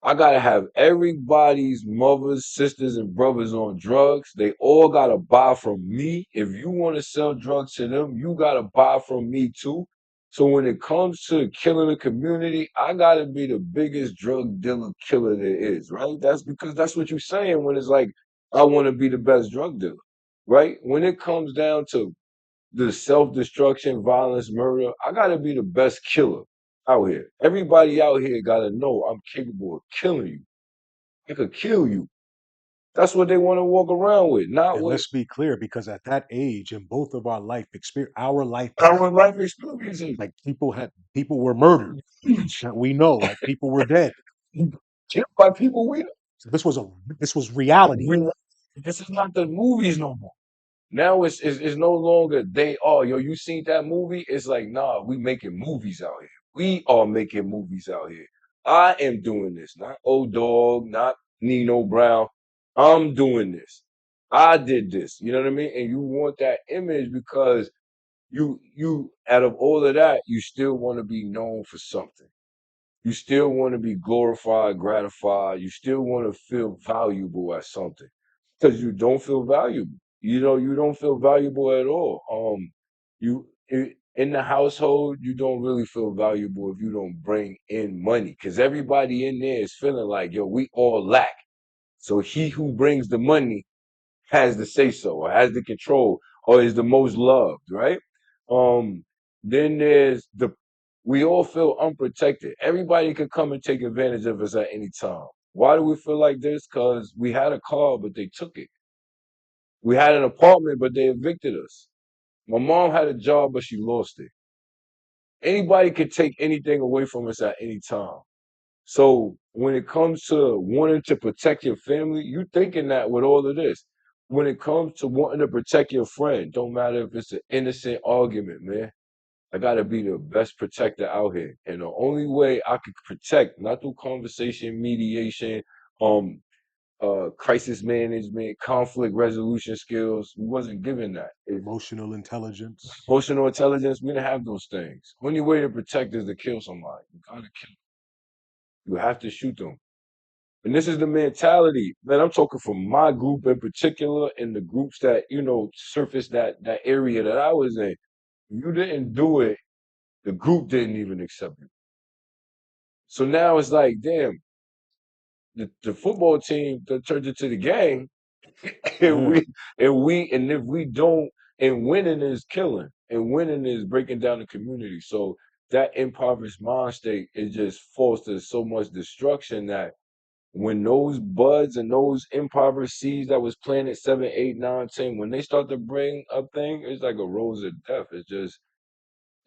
I gotta have everybody's mothers, sisters, and brothers on drugs. They all gotta buy from me. If you want to sell drugs to them, you gotta buy from me too. So when it comes to killing a community, I gotta be the biggest drug dealer killer there is, right? That's because that's what you're saying when it's like, I want to be the best drug dealer, right? When it comes down to the self-destruction, violence, murder, I gotta be the best killer out here. Everybody out here gotta know I'm capable of killing you. I could kill you. That's what they want to walk around with, not And with let's be clear, because at that age, in both of our life our experience, life experiences. like people were murdered that we know, like people were dead. Killed by people we So this was reality. don't. This is not the movies no more. Now it's no longer they are. Yo, you seen that movie? It's like, nah, we making movies out here. We are making movies out here. I am doing this, not old dog, not Nino Brown. I'm doing this. I did this. You know what I mean? And you want that image because you out of all of that, you still want to be known for something. You still want to be glorified, gratified. You still want to feel valuable at something because you don't feel valuable. You know, you don't feel valuable at all. In the household, you don't really feel valuable if you don't bring in money because everybody in there is feeling like, yo, we all lack. So he who brings the money has the say so or has the control or is the most loved, right? Um, then there's the we all feel unprotected. Everybody could come and take advantage of us at any time. Why do we feel like this? Because we had a car, but they took it. We had an apartment, but they evicted us. My mom had a job, but she lost it. Anybody could take anything away from us at any time. So when it comes to wanting to protect your family, you thinking that with all of this. When it comes to wanting to protect your friend, don't matter if it's an innocent argument, man. I gotta be the best protector out here. And the only way I could protect, not through conversation, mediation, um, crisis management, conflict resolution skills, we wasn't given that. Emotional intelligence. Emotional intelligence, we didn't have those things. Only way to protect is to kill somebody. You gotta kill. You have to shoot them. And this is the mentality, man. I'm talking from my group in particular, and the groups that surfaced that area that I was in. You didn't do it. The group didn't even accept you. So now it's like, damn, the football team that turned into the gang, and Yeah. and if we don't, and winning is killing, and winning is breaking down the community. So that impoverished mind state, it just fosters so much destruction that when those buds and those impoverished seeds that was planted 7, 8, 9, 10, when they start to bring up thing, it's like a rose of death.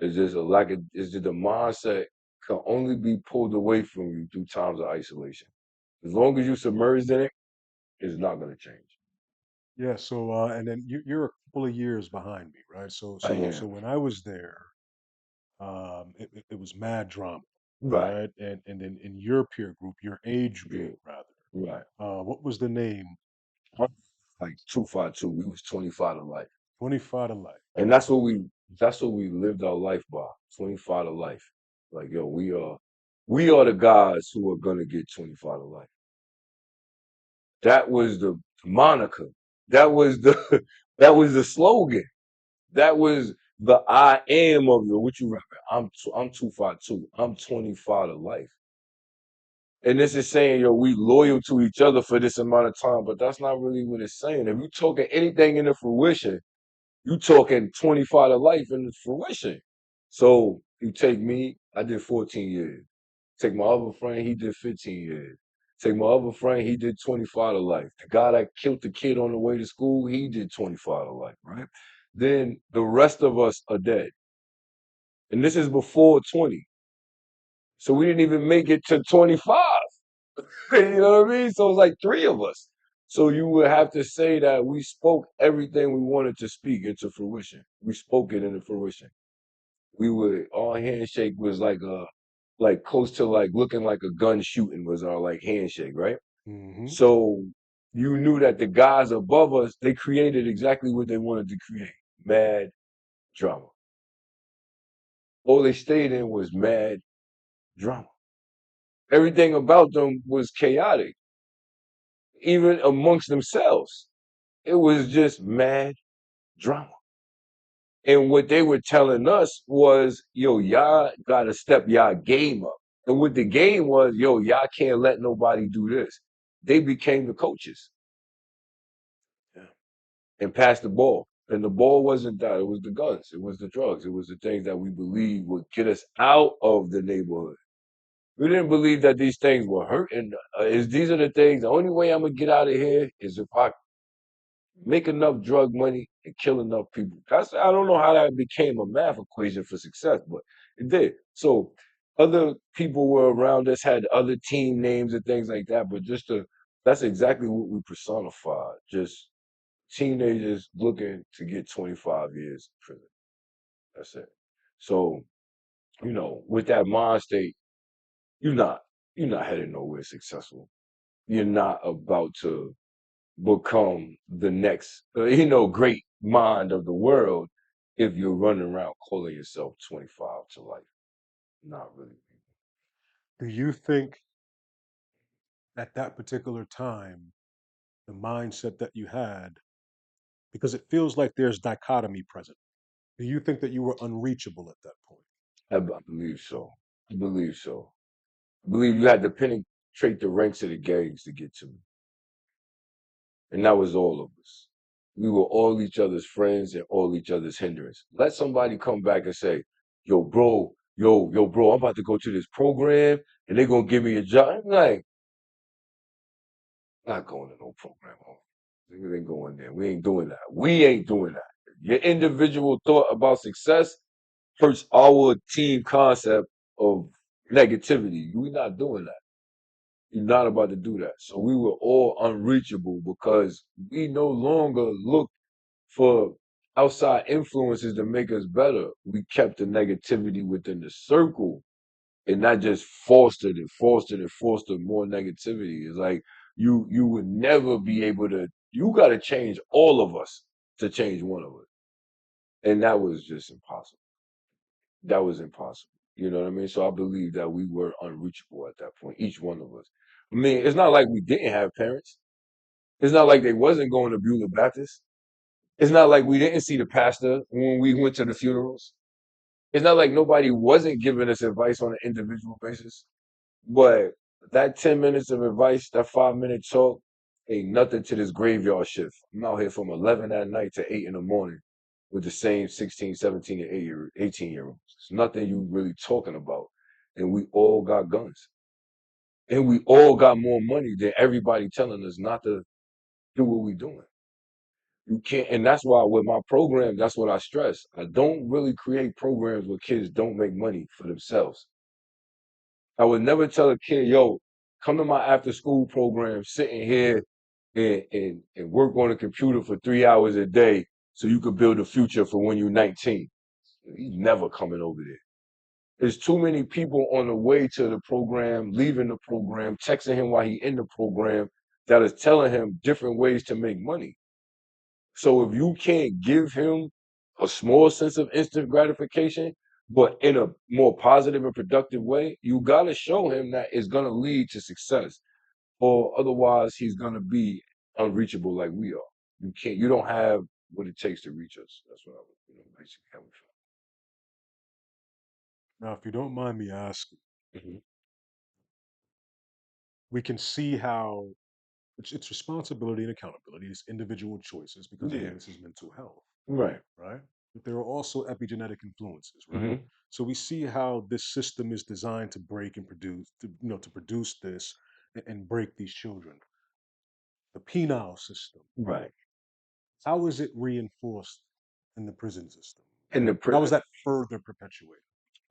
It's just a lack of it's just the mindset can only be pulled away from you through times of isolation. As long as you submerged in it, it's not gonna change. Yeah. So and then you're a couple of years behind me, right? I So am. when I was there, it was mad drama, Right. right? And then in your peer group, your age group Yeah. rather, Right. what was the name? Like 252. We was 25 to life. 25 to life. And that's what we lived our life by. 25 to life. Like, yo, we are the guys who are gonna get 25 to life. That was the moniker. That was the that was the slogan. That was the I am of you. What you rapping? I'm 252. I'm 25 to life. And this is saying, yo, we loyal to each other for this amount of time, but that's not really what it's saying. If you talking anything into fruition, you talking 25 to life into fruition. So you take me, I did 14 years. Take my other friend, he did 15 years. Say my other friend, he did 25 to life. The guy that killed the kid on the way to school, he did 25 to life, right? Then the rest of us are dead. And this is before 20. So we didn't even make it to 25. You know what I mean? So it's like three of us. So you would have to say that we spoke everything we wanted to speak into fruition. We spoke it into fruition. Our handshake was like close to like looking like a gun shooting was our like handshake, right? Hmm. So you knew that the guys above us, they created exactly what they wanted to create. Mad drama. All they stayed in was mad drama. Everything about them was chaotic, even amongst themselves. It was just mad drama. And what they were telling us was, yo, y'all gotta step y'all game up. And what the game was, yo, y'all can't let nobody do this. They became the coaches. Yeah. And passed the ball. And the ball wasn't that, it was the guns, it was the drugs, it was the things that we believed would get us out of the neighborhood. We didn't believe that these things were hurting. These are the things, the only way I'm gonna get out of here is if I make enough drug money and kill enough people. I don't know how that became a math equation for success, but it did. So other people were around us, had other team names and things like that, but that's exactly what we personified. Just teenagers looking to get 25 years in prison. That's it. So, with that mind state, you're not you're not headed nowhere successful. You're not about to become the next, great mind of the world if you're running around calling yourself 25 to life. Not really. Do you think at that particular time, the mindset that you had, because it feels like there's dichotomy present, do you think that you were unreachable at that point? I believe so. I believe so. I believe you had to penetrate the ranks of the gangs to get to me. And that was all of us. We were all each other's friends and all each other's hindrance. Let somebody come back and say, yo, bro, I'm about to go to this program and they're gonna give me a job. I'm like, not going to no program. We ain't going there. We ain't doing that. We ain't doing that. Your individual thought about success hurts our team concept of negativity. We're not doing that. You're not about to do that. So we were all unreachable because we no longer look for outside influences to make us better. We kept the negativity within the circle and not just fostered and fostered and fostered more negativity. It's like you would never be able to. You got to change all of us to change one of us, and that was just impossible. That was impossible. You know what I mean? So I believe that we were unreachable at that point, each one of us. I mean, it's not like we didn't have parents. It's not like they wasn't going to Beulah Baptist. It's not like we didn't see the pastor when we went to the funerals. It's not like nobody wasn't giving us advice on an individual basis. But that 10 minutes of advice, that 5-minute talk, ain't nothing to this graveyard shift. I'm out here from 11 at night to 8 in the morning with the same 16, 17, and 18-year-olds. It's nothing you really talking about. And we all got guns. And we all got more money than everybody telling us not to do what we doing. You can't, and that's why with my program, that's what I stress. I don't really create programs where kids don't make money for themselves. I would never tell a kid, yo, come to my after school program, sitting here and work on a computer for 3 hours a day so you could build a future for when you're 19. He's never coming over there. There's too many people on the way to the program, leaving the program, texting him while he in the program that is telling him different ways to make money. So if you can't give him a small sense of instant gratification, but in a more positive and productive way, you got to show him that it's going to lead to success, or otherwise he's going to be unreachable like we are. You don't have what it takes to reach us. That's what I would, basically how we Now, if you don't mind me asking, feel. we can see how it's responsibility and accountability, it's individual choices, because Yeah. again, this is mental health, Right. right? But there are also epigenetic influences, right? Hmm. So we see how this system is designed to break and produce, to produce this. and break these children. The penal system. Right. How is it reinforced in the prison system? In the How is prison, that further perpetuated?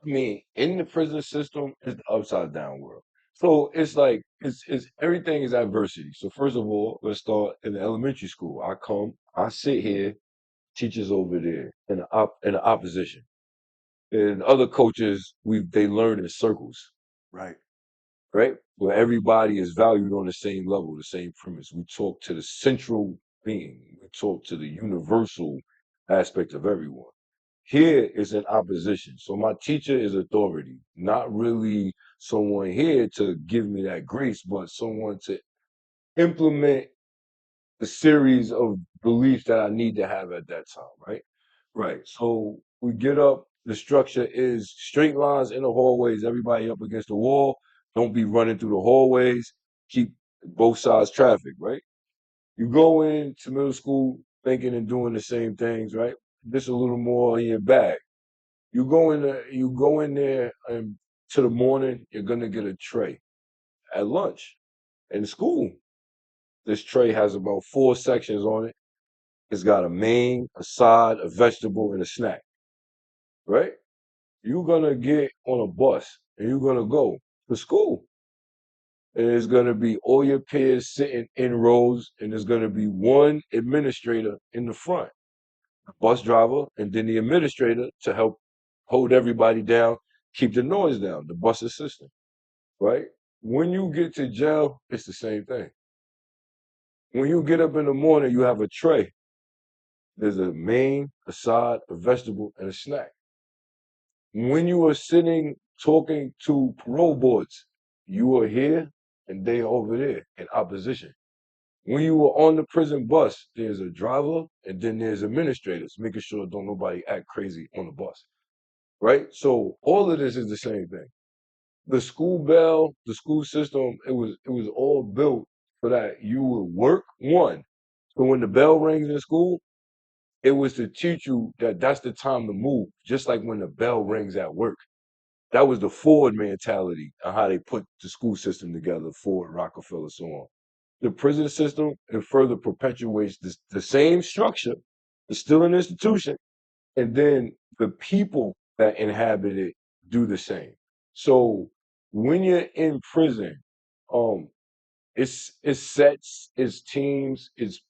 I mean, in the prison system is the upside down world. So it's like it's everything is adversity. So first of all, let's start in the elementary school. I sit here, teachers over there in the opposition. And other coaches they learn in circles, Right. right? Where everybody is valued on the same level, the same premise. We talk to the central being. We talk to the universal aspect of everyone. Here is an opposition. So my teacher is authority, not really someone here to give me that grace, but someone to implement the series of beliefs that I need to have at that time, right? Right. So we get up. The structure is straight lines in the hallways, everybody up against the wall. Don't be running through the hallways. Keep both sides traffic, right? You go into middle school thinking and doing the same things, right? Just a little more in your bag. You go in there and to the morning, you're gonna get a tray at lunch. In school, this tray has about 4 sections on it. It's got a main, a side, a vegetable, and a snack, right? You're gonna get on a bus and you're gonna go to school. And it's gonna be all your peers sitting in rows, and there's gonna be one administrator in the front, the bus driver, and then the administrator to help hold everybody down, keep the noise down, the bus assistant, right? When you get to jail, it's the same thing. When you get up in the morning, you have a tray. There's a main, a side, a vegetable, and a snack. When you are sitting talking to parole boards, you are here and they are over there in opposition. When you are on the prison bus, there's a driver and then there's administrators making sure don't nobody act crazy on the bus, right? So all of this is the same thing. The school bell, the school system, it was all built so that you would work one. So when the bell rings in school, it was to teach you that that's the time to move, just like when the bell rings at work. That was the Ford mentality of how they put the school system together, Ford, Rockefeller, so on. The prison system, it further perpetuates the same structure. It's still an institution, and then the people that inhabit it do the same. So when you're in prison, um, it's sets, it's teams, it's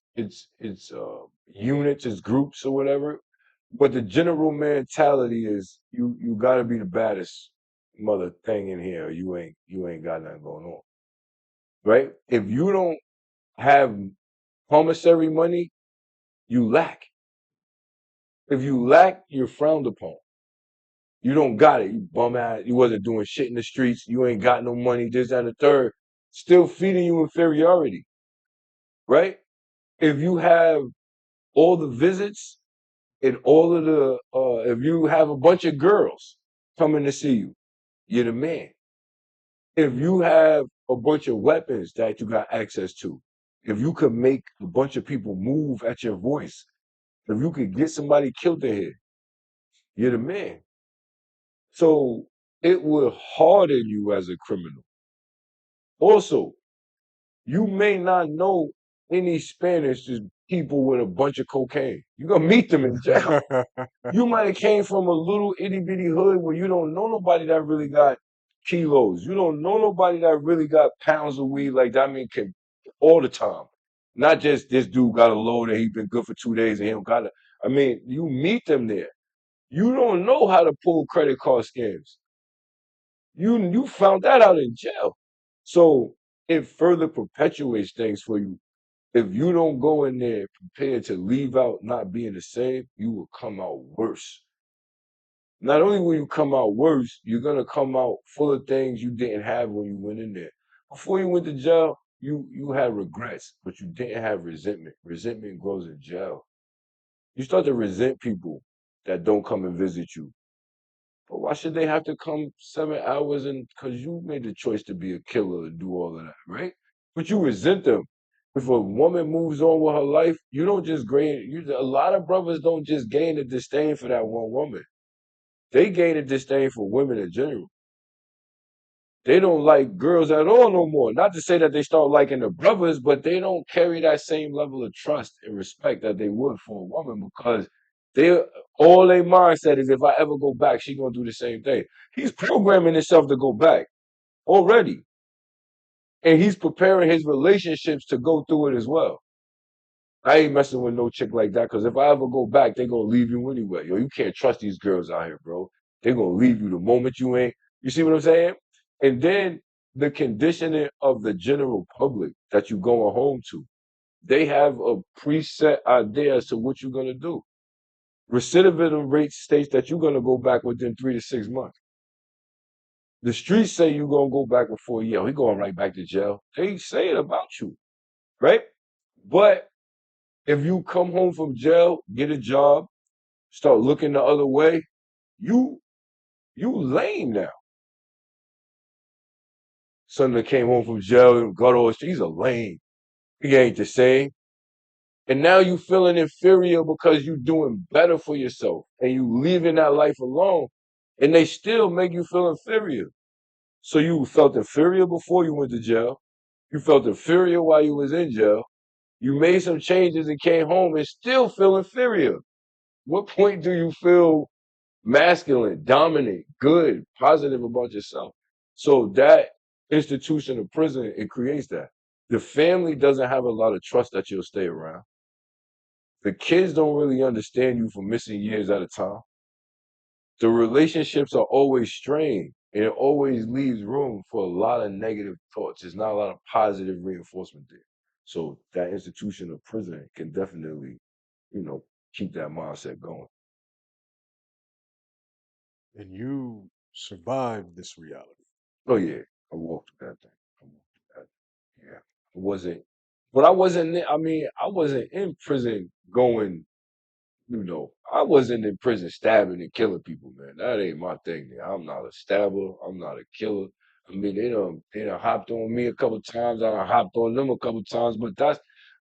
units, it's groups or whatever. But the general mentality is you gotta be the baddest mother thing in here. Or you ain't got nothing going on, right? If you don't have commissary money, you lack. If you lack, you're frowned upon. You don't got it. You bum ass. You wasn't doing shit in the streets. You ain't got no money. This, that, and the third. Still feeding you inferiority, right? If you have all the visits and all of if you have a bunch of girls coming to see you, you're the man. If you have a bunch of weapons that you got access to, if you could make a bunch of people move at your voice, if you could get somebody killed in here, you're the man. So it will harden you as a criminal. Also, you may not know any Spanish is people with a bunch of cocaine. You're gonna meet them in jail. You might have came from a little itty bitty hood where you don't know nobody that really got kilos. You don't know nobody that really got pounds of weed like that. I mean, all the time. Not just this dude got a load and he been good for 2 days and he don't got it. I mean, you meet them there. You don't know how to pull credit card scams. You found that out in jail. So it further perpetuates things for you. If you don't go in there prepared to leave out not being the same, you will come out worse. Not only will you come out worse, you're gonna come out full of things you didn't have when you went in there. Before you went to jail, you had regrets, but you didn't have resentment. Resentment grows in jail. You start to resent people that don't come and visit you. But why should they have to come 7 hours and because you made the choice to be a killer and do all of that, right? But you resent them. If a woman moves on with her life, you don't just gain a lot of brothers don't just gain a disdain for that one woman. They gain a disdain for women in general. They don't like girls at all no more. Not to say that they start liking the brothers, but they don't carry that same level of trust and respect that they would for a woman because they all their mindset is if I ever go back, she gonna do the same thing. He's programming himself to go back already, and he's preparing his relationships to go through it as well. I ain't messing with no chick like that because if I ever go back, they gonna leave you anyway. Yo, you can't trust these girls out here, bro. They gonna leave you the moment you ain't. You see what I'm saying? And then the conditioning of the general public that you going home to, they have a preset idea as to what you're gonna do. Recidivism rate states that you're gonna go back within 3 to 6 months. The streets say you're gonna go back before a year. He going right back to jail. They say it about you, right? But if you come home from jail, get a job, start looking the other way, you you lame now. Son that came home from jail and got all he's a lame. He ain't the same. And now you feeling inferior because you doing better for yourself and you leaving that life alone. And they still make you feel inferior. So you felt inferior before you went to jail. You felt inferior while you was in jail. You made some changes and came home and still feel inferior. What point do you feel masculine, dominant, good, positive about yourself? So that institution of prison, it creates that. The family doesn't have a lot of trust that you'll stay around. The kids don't really understand you for missing years at a time. The relationships are always strained and it always leaves room for a lot of negative thoughts. There's not a lot of positive reinforcement there. So that institution of prison can definitely, keep that mindset going. And you survived this reality. Oh yeah, I walked through that thing. I walked through that. Yeah, I wasn't, but I mean, I wasn't in prison going. I wasn't in prison stabbing and killing people, man. That ain't my thing. Man. I'm not a stabber. I'm not a killer. I mean, they done hopped on me a couple times. I done hopped on them a couple times, but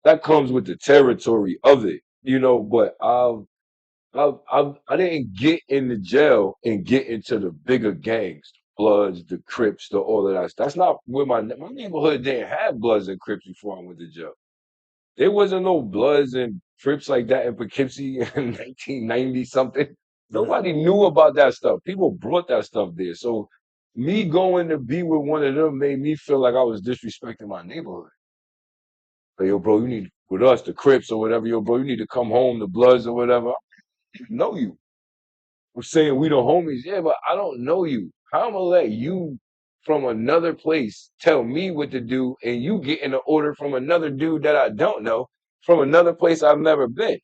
that comes with the territory of it, But I didn't get into jail and get into the bigger gangs, Bloods, the Crips, the all of that. That's not where my neighborhood didn't have Bloods and Crips before I went to jail. There wasn't no Bloods and Crips like that in Poughkeepsie in 1990 something. Right. Nobody knew about that stuff. People brought that stuff there. So me going to be with one of them made me feel like I was disrespecting my neighborhood. Like, yo, bro, you need with us, the Crips or whatever, yo, bro, you need to come home, the Bloods or whatever. I don't even know you. We're saying we the homies. Yeah, but I don't know you. How am I gonna let you from another place tell me what to do and you get an order from another dude that I don't know from another place I've never been?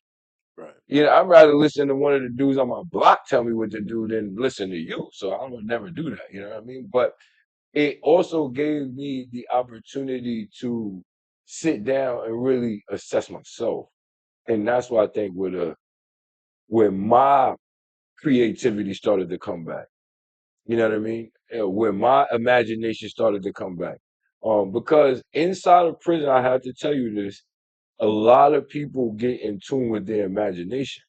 Right. I'd rather listen to one of the dudes on my block tell me what to do than listen to you. So I would never do that. You know what I mean? But it also gave me the opportunity to sit down and really assess myself. And that's why I think where my creativity started to come back. You know what I mean? Where my imagination started to come back. Because inside of prison, I have to tell you this, a lot of people get in tune with their imagination.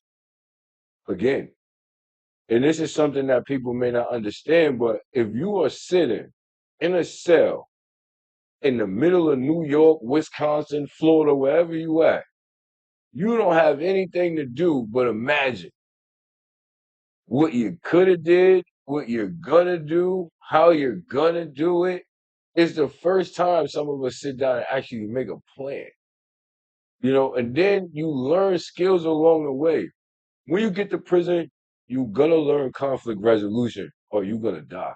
Again, and this is something that people may not understand, but if you are sitting in a cell in the middle of New York, Wisconsin, Florida, wherever you at, you don't have anything to do but imagine what you could have did, what you're gonna do, how you're gonna do it. It's the first time some of us sit down and actually make a plan, and then you learn skills along the way. When you get to prison, you're gonna learn conflict resolution or you're gonna die.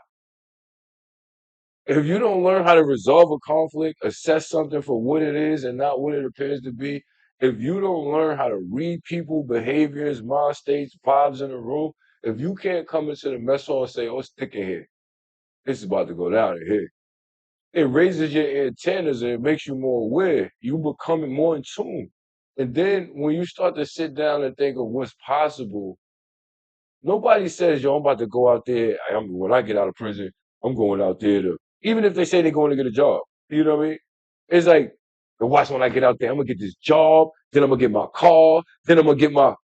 If you don't learn how to resolve a conflict, assess something for what it is and not what it appears to be, if you don't learn how to read people, behaviors, mind states, vibes in a room, if you can't come into the mess hall and say, oh, it's thick in here, this is about to go down in here, it raises your antennas and it makes you more aware. You becoming more in tune. And then when you start to sit down and think of what's possible, nobody says, yo, I'm about to go out there. When I get out of prison, I'm going out there to, even if they say they're going to get a job, you know what I mean? It's like, watch when I get out there, I'm going to get this job, then I'm going to get my car, then I'm going to get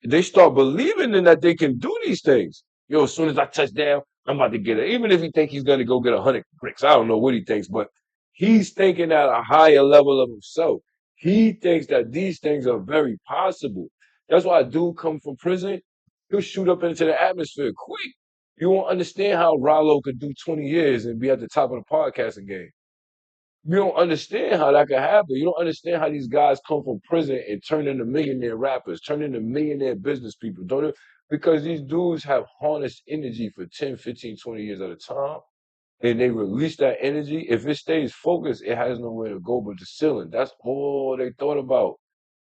they start believing in that they can do these things. Yo, as soon as I touch down, I'm about to get it. Even if he think he's gonna go get 100 bricks, I don't know what he thinks, but he's thinking at a higher level of himself. He thinks that these things are very possible. That's why a dude come from prison, he'll shoot up into the atmosphere quick. You won't understand how Rollo could do 20 years and be at the top of the podcasting game. You don't understand how that could happen. You don't understand how these guys come from prison and turn into millionaire rappers, turn into millionaire business people, don't it? Because these dudes have harnessed energy for 10, 15, 20 years at a time, and they release that energy. If it stays focused, it has nowhere to go but the ceiling. That's all they thought about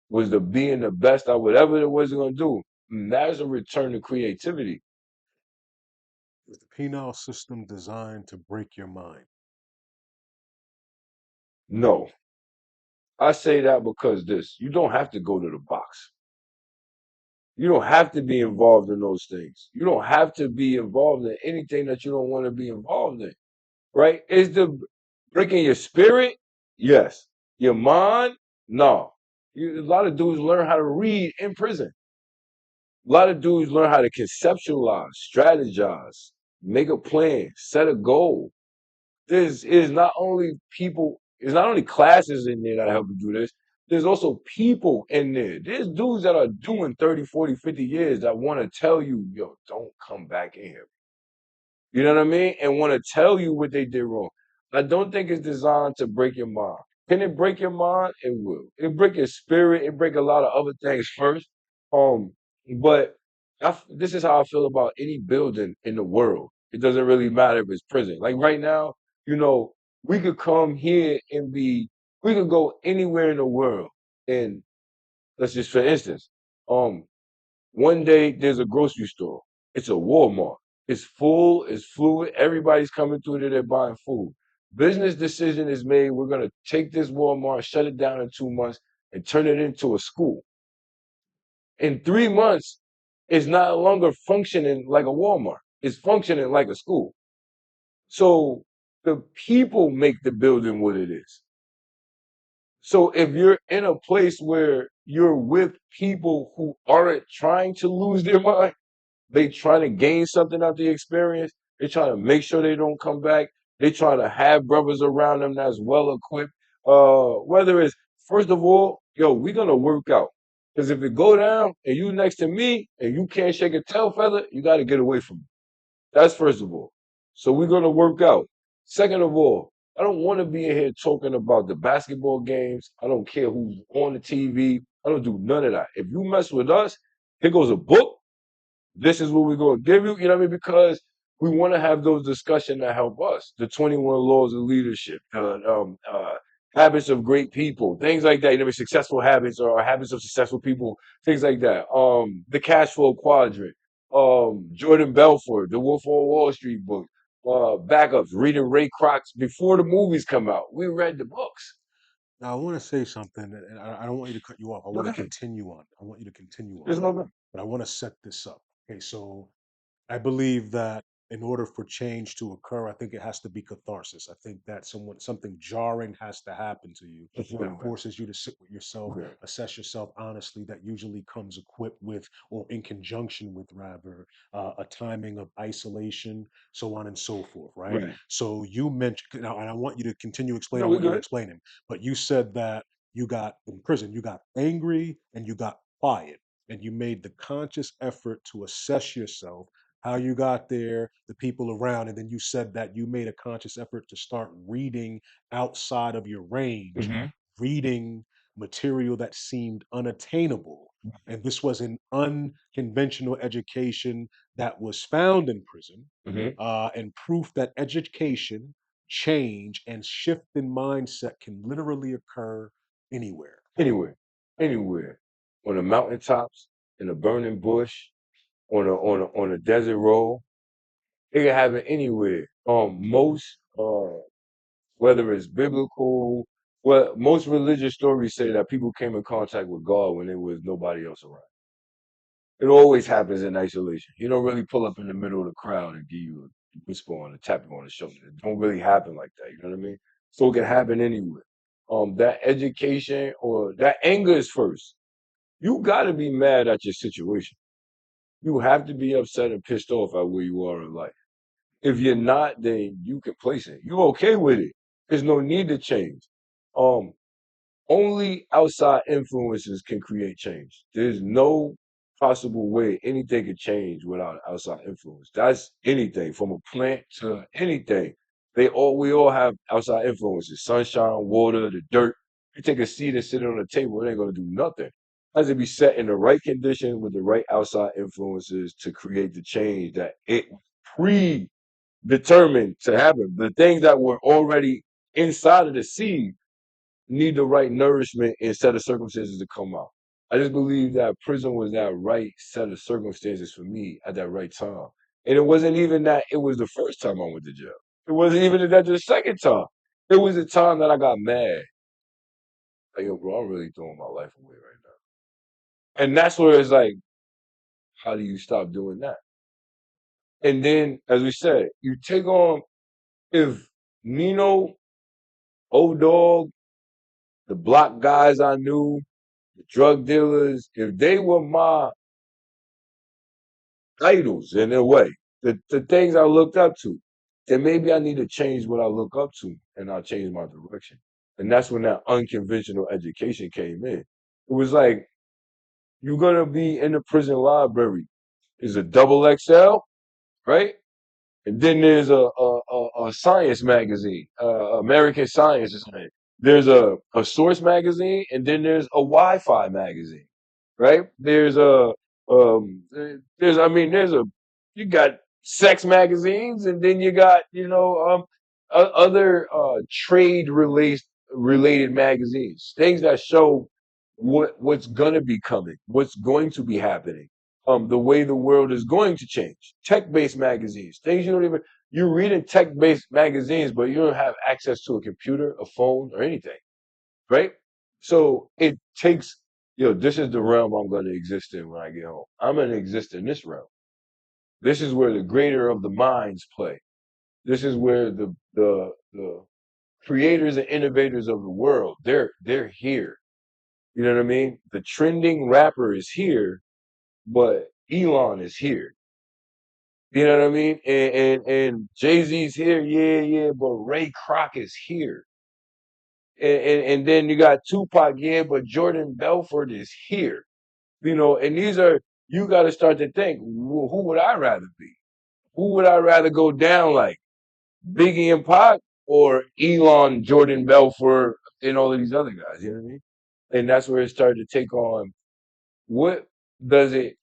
was the being the best at whatever it was going to do. And that's a return to creativity. Is the penile system designed to break your mind? No, I say that because you don't have to go to the box. You don't have to be involved in those things. You don't have to be involved in anything that you don't want to be involved in, right? Is the breaking your spirit? Yes. Your mind? No. A lot of dudes learn how to read in prison. A lot of dudes learn how to conceptualize, strategize, make a plan, set a goal. There's is not only people, there's not only classes in there that help you do this. There's also people in there. There's dudes that are doing 30, 40, 50 years that want to tell you, yo, don't come back in here. You know what I mean? And want to tell you what they did wrong. I don't think it's designed to break your mind. Can it break your mind? It will. It break your spirit. It break a lot of other things first. Um, but this is how I feel about any building in the world. It doesn't really matter if it's prison. Like right now, you know, we could come here and we could go anywhere in the world. And let's just, for instance, um, one day there's a grocery store. It's a Walmart. It's full, it's fluid. Everybody's coming through there, they're buying food. Business decision is made. We're going to take this Walmart, shut it down in 2 months, and turn it into a school. In 3 months, it's not longer functioning like a Walmart. It's functioning like a school. So the people make the building what it is. So if you're in a place where you're with people who aren't trying to lose their mind, they trying to gain something out the experience. They trying to make sure they don't come back. They trying to have brothers around them that's well equipped. Whether it's first of all, yo, we gonna work out. Because if it go down and you next to me and you can't shake a tail feather, you got to get away from me. That's first of all. So we're gonna work out. Second of all, I don't want to be in here talking about the basketball games. I don't care who's on the TV. I don't do none of that. If you mess with us, here goes a book. This is what we're going to give you. You know what I mean? Because we want to have those discussions that help us. The 21 laws of leadership, habits of great people, things like that. You know, what I mean? Successful habits or habits of successful people, things like that. The cash flow quadrant, Jordan Belfort, the Wolf on Wall Street book, backups, reading Ray Kroc's before the movies come out. We read the books. Now, I want to say something, and I don't want you to cut you off. I Go want to ahead. continue on. I want you to continue There's on, no. but I want to set this up. Okay, so I believe that in order for change to occur, I think it has to be catharsis. I think that something jarring has to happen to you that forces you to sit with yourself, Okay. assess yourself honestly. That usually comes equipped with, or in conjunction with, rather, a timing of isolation, so on and so forth. Right. Right. So you mentioned now, and I want you to continue No, explaining we what you're good. explaining. But you said that you got in prison, you got angry and you got quiet, and you made the conscious effort to assess yourself, how you got there, the people around, and then you said that you made a conscious effort to start reading outside of your range, Hmm. reading material that seemed unattainable. And this was an unconventional education that was found in prison, Hmm. and proof that education, change, and shift in mindset can literally occur anywhere. Anywhere, anywhere, on the mountaintops, in a burning bush, on a desert road. It can happen anywhere. Most whether it's biblical, well, most religious stories say that people came in contact with God when there was nobody else around. It always happens in isolation. You don't really pull up in the middle of the crowd and give you a whisper on a tap you on the shoulder. It don't really happen like that. You know what I mean? So it can happen anywhere. That education or that anger is first. You got to be mad at your situation. You have to be upset and pissed off at where you are in life. If you're not, then you complacent. You okay with it. There's no need to change. Um, Only outside influences can create change. There's no possible way anything can change without outside influence. That's anything from a plant to anything. We all have outside influences. Sunshine, water, the dirt. You take a seed and sit it on the table, it ain't gonna do nothing. It has to be set in the right condition with the right outside influences to create the change that it predetermined to happen. The things that were already inside of the seed need the right nourishment and set of circumstances to come out. I just believe that prison was that right set of circumstances for me at that right time. And it wasn't even that it was the first time I went to jail. It wasn't even that the second time. It was the time that I got mad. Like, yo, bro, I'm really throwing my life away right now. And that's where it's like, how do you stop doing that? And then, as we said, you take on, if Nino, Old Dog, the block guys I knew, the drug dealers, if they were my idols in a way, the things I looked up to, then maybe I need to change what I look up to and I'll change my direction. And that's when that unconventional education came in. It was like, you're gonna be in the prison library. Is a double XL, right? And then there's a science magazine, American Science or something. There's a Source magazine, and then there's a Wi-Fi magazine, right? There's you got sex magazines, and then you got, other trade related magazines, things that show what's gonna be coming, what's going to be happening, the way the world is going to change. Tech-based magazines, things you don't even, you're reading tech-based magazines, but you don't have access to a computer, a phone, or anything, right? So it takes, this is the realm I'm going to exist in when I get home. I'm going to exist in this realm. This is where the greater of the minds play. This is where the creators and innovators of the world, they're here. You know what I mean? The trending rapper is here, but Elon is here. You know what I mean? And Jay-Z's here, yeah, yeah, but Ray Kroc is here. And then you got Tupac, yeah, but Jordan Belfort is here. And these are, you got to start to think, well, who would I rather be? Who would I rather go down like? Biggie and Pac or Elon, Jordan Belfort, and all of these other guys, you know what I mean? And that's where it started to take on, what does it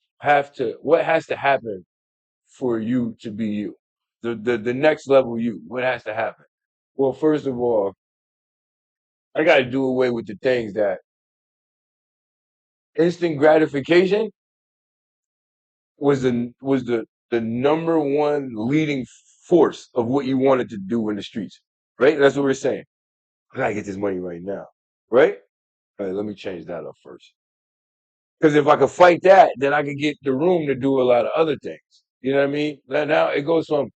what has to happen for you to be you? The next level you, what has to happen? Well, first of all, I got to do away with the things that instant gratification was the number one leading force of what you wanted to do in the streets, right? That's what we're saying. I gotta get this money right now, right? All right, let me change that up first. Because if I could fight that, then I could get the room to do a lot of other things. You know what I mean? Now it goes from,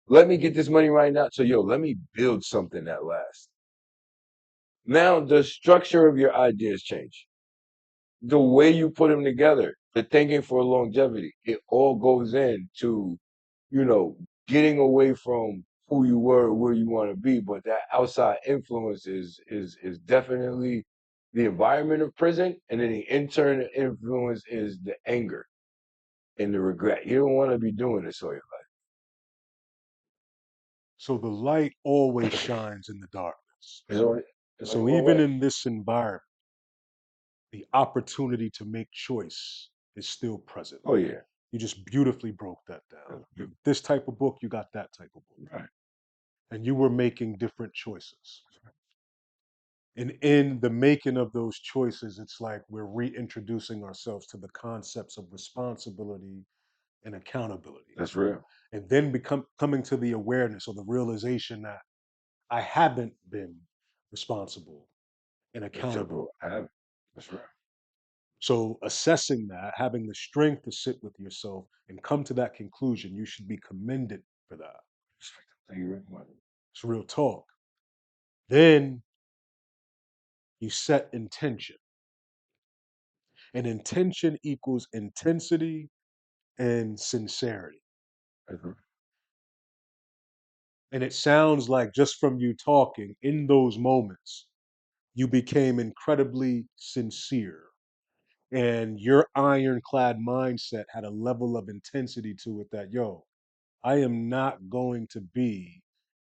let me get this money right now, to, yo, let me build something that lasts. Now the structure of your ideas change. The way you put them together, the thinking for longevity, it all goes into, you know, getting away from who you were, where you want to be. But that outside influence is definitely the environment of prison, and then the internal influence is the anger and the regret. You don't want to be doing this all your So the light always shines in the darkness. life. There's only So one even way. in this environment, the opportunity to make choice is still present. Oh yeah. You just beautifully broke that down. This type of book, you got that type of book. Right. And you were making different choices. And in the making of those choices, it's like we're reintroducing ourselves to the concepts of responsibility and accountability. That's real. And then coming to the awareness or the realization that I haven't been responsible and That's accountable. simple. I have. That's real. So assessing that, having the strength to sit with yourself and come to that conclusion, you should be commended for that. Thank you very much. It's real talk. Then you set intention. And intention equals intensity and sincerity. That's real. And it sounds like just from you talking in those moments, you became incredibly sincere. And your ironclad mindset had a level of intensity to it that, yo, I am not going to be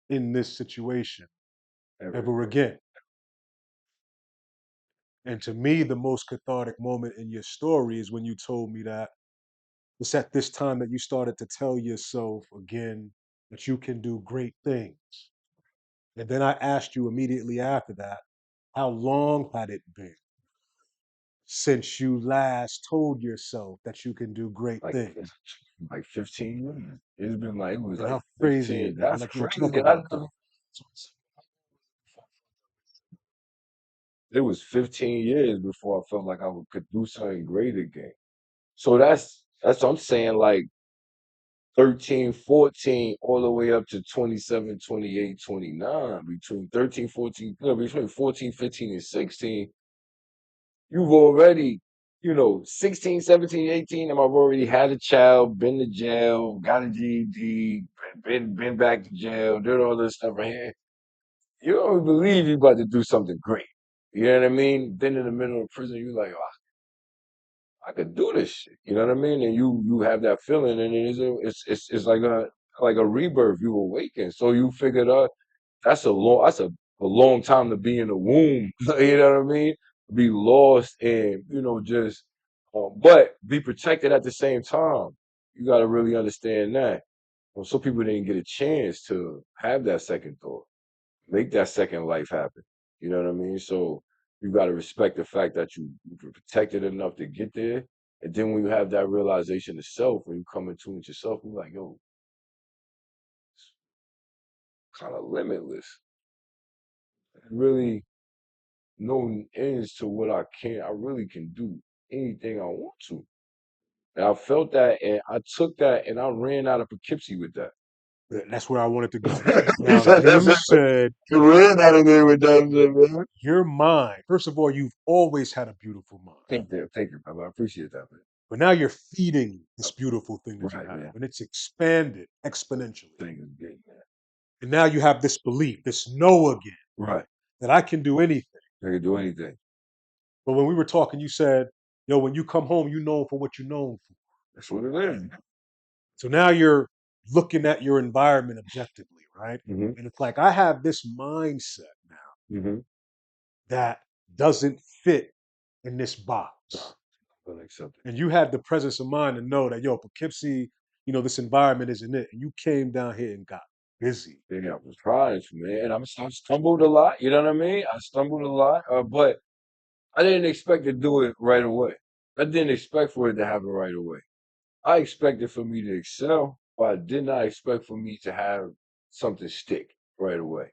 in this situation Ever ever again. again. And to me, the most cathartic moment in your story is when you told me that it's at this time that you started to tell yourself again that you can do great things. And then I asked you immediately after that, how long had it been since you last told yourself that you can do great Like things? like 15 years. It's been like it was And like how crazy is 15. that? I'd That's like you to crazy. talk about that. It was 15 years before I felt like could do something great again. So that's what I'm saying, like 13, 14, all the way up to 27, 28, 29. Between 13, 14, between 14, 15, and 16, you've already, 16, 17, 18, and I've already had a child, been to jail, got a GED, been back to jail, did all this stuff right here. You don't believe you're about to do something great. You know what I mean? Then in the middle of prison, you're like, oh, I could do this shit. You know what I mean? And you have that feeling, and it's like a rebirth. You awaken. So you figured out that's a long time to be in the womb. You know what I mean? Be lost and just, but be protected at the same time. You got to really understand that. Well, some people didn't get a chance to have that second thought, make that second life happen. You know what I mean? So you got to respect the fact that you were protected enough to get there. And then when you have that realization of self, when you come in tune with yourself, you're like, yo, it's kind of limitless. Really, no ends to what I can. I really can do anything I want to. And I felt that, and I took that, and I ran out of Poughkeepsie with that. That's where I wanted to go. Now, That's you it. said I ran out of there with that shit, man. your mind, first of all, you've always had a beautiful mind, Thank you, brother. I appreciate that, man. but now you're feeding this beautiful thing that you Right, have, man. and it's expanded exponentially. Thank you, man. And now you have this belief, this know again, Right. that I can do anything. I can do anything. But when we were talking, you said, yo, when you come home, you known for what you're known for. That's what it is. So now you're looking at your environment objectively, right? Mm-hmm. And it's like, I have this mindset now Mm-hmm. that doesn't fit in this box. But accept it. And you had the presence of mind to know that, yo, Poughkeepsie, this environment isn't it. And you came down here and got busy. Yeah, I was trying to, man. And I stumbled a lot. You know what I mean? I stumbled a lot, but I didn't expect to do it right away. I didn't expect for it to happen right away. I expected for me to excel, but I did not expect for me to have something stick right away.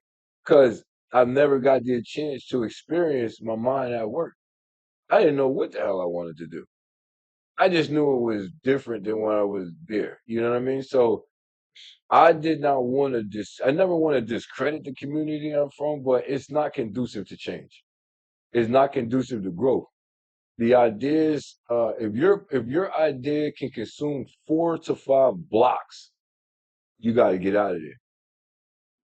Because I never got the chance to experience my mind at work. I didn't know what the hell I wanted to do. I just knew it was different than when I was there. You know what I mean? So I did not want to I never want to discredit the community I'm from, but it's not conducive to change. It's not conducive to growth. The ideas, if your idea can consume 4 to 5 blocks, you got to get out of there.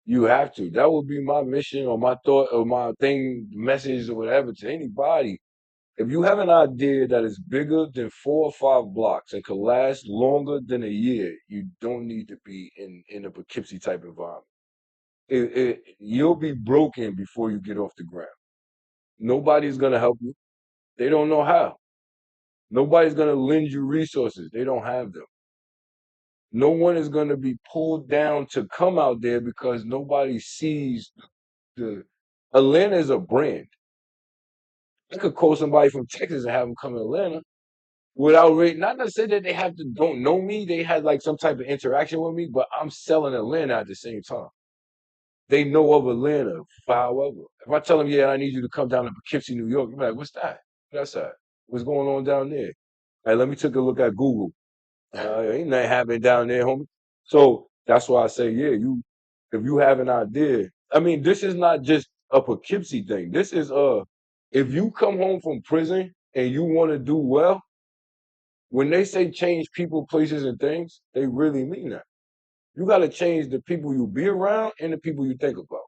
You have to. That would be my mission or my thought or my thing, message or whatever to anybody. If you have an idea that is bigger than 4 or 5 blocks and could last longer than a year, you don't need to be in a Poughkeepsie type environment. You'll be broken before you get off the ground. Nobody's gonna help you. They don't know how. Nobody's gonna lend you resources. They don't have them. No one is gonna be pulled down to come out there because nobody sees the Atlanta is a brand. I could call somebody from Texas and have them come to Atlanta without not to say that they have to don't know me. They had like some type of interaction with me, but I'm selling Atlanta at the same time. They know of Atlanta. However, if I tell them, yeah, I need you to come down to Poughkeepsie, New York, you're like, what's that? What's that? What's going on down there? Hey, let me take a look at Google. Ain't nothing happening down there, homie. So that's why I say, yeah, if you have an idea, I mean, this is not just a Poughkeepsie thing. This is if you come home from prison and you want to do well, when they say change people, places, and things, they really mean that. You got to change the people you be around and the people you think about.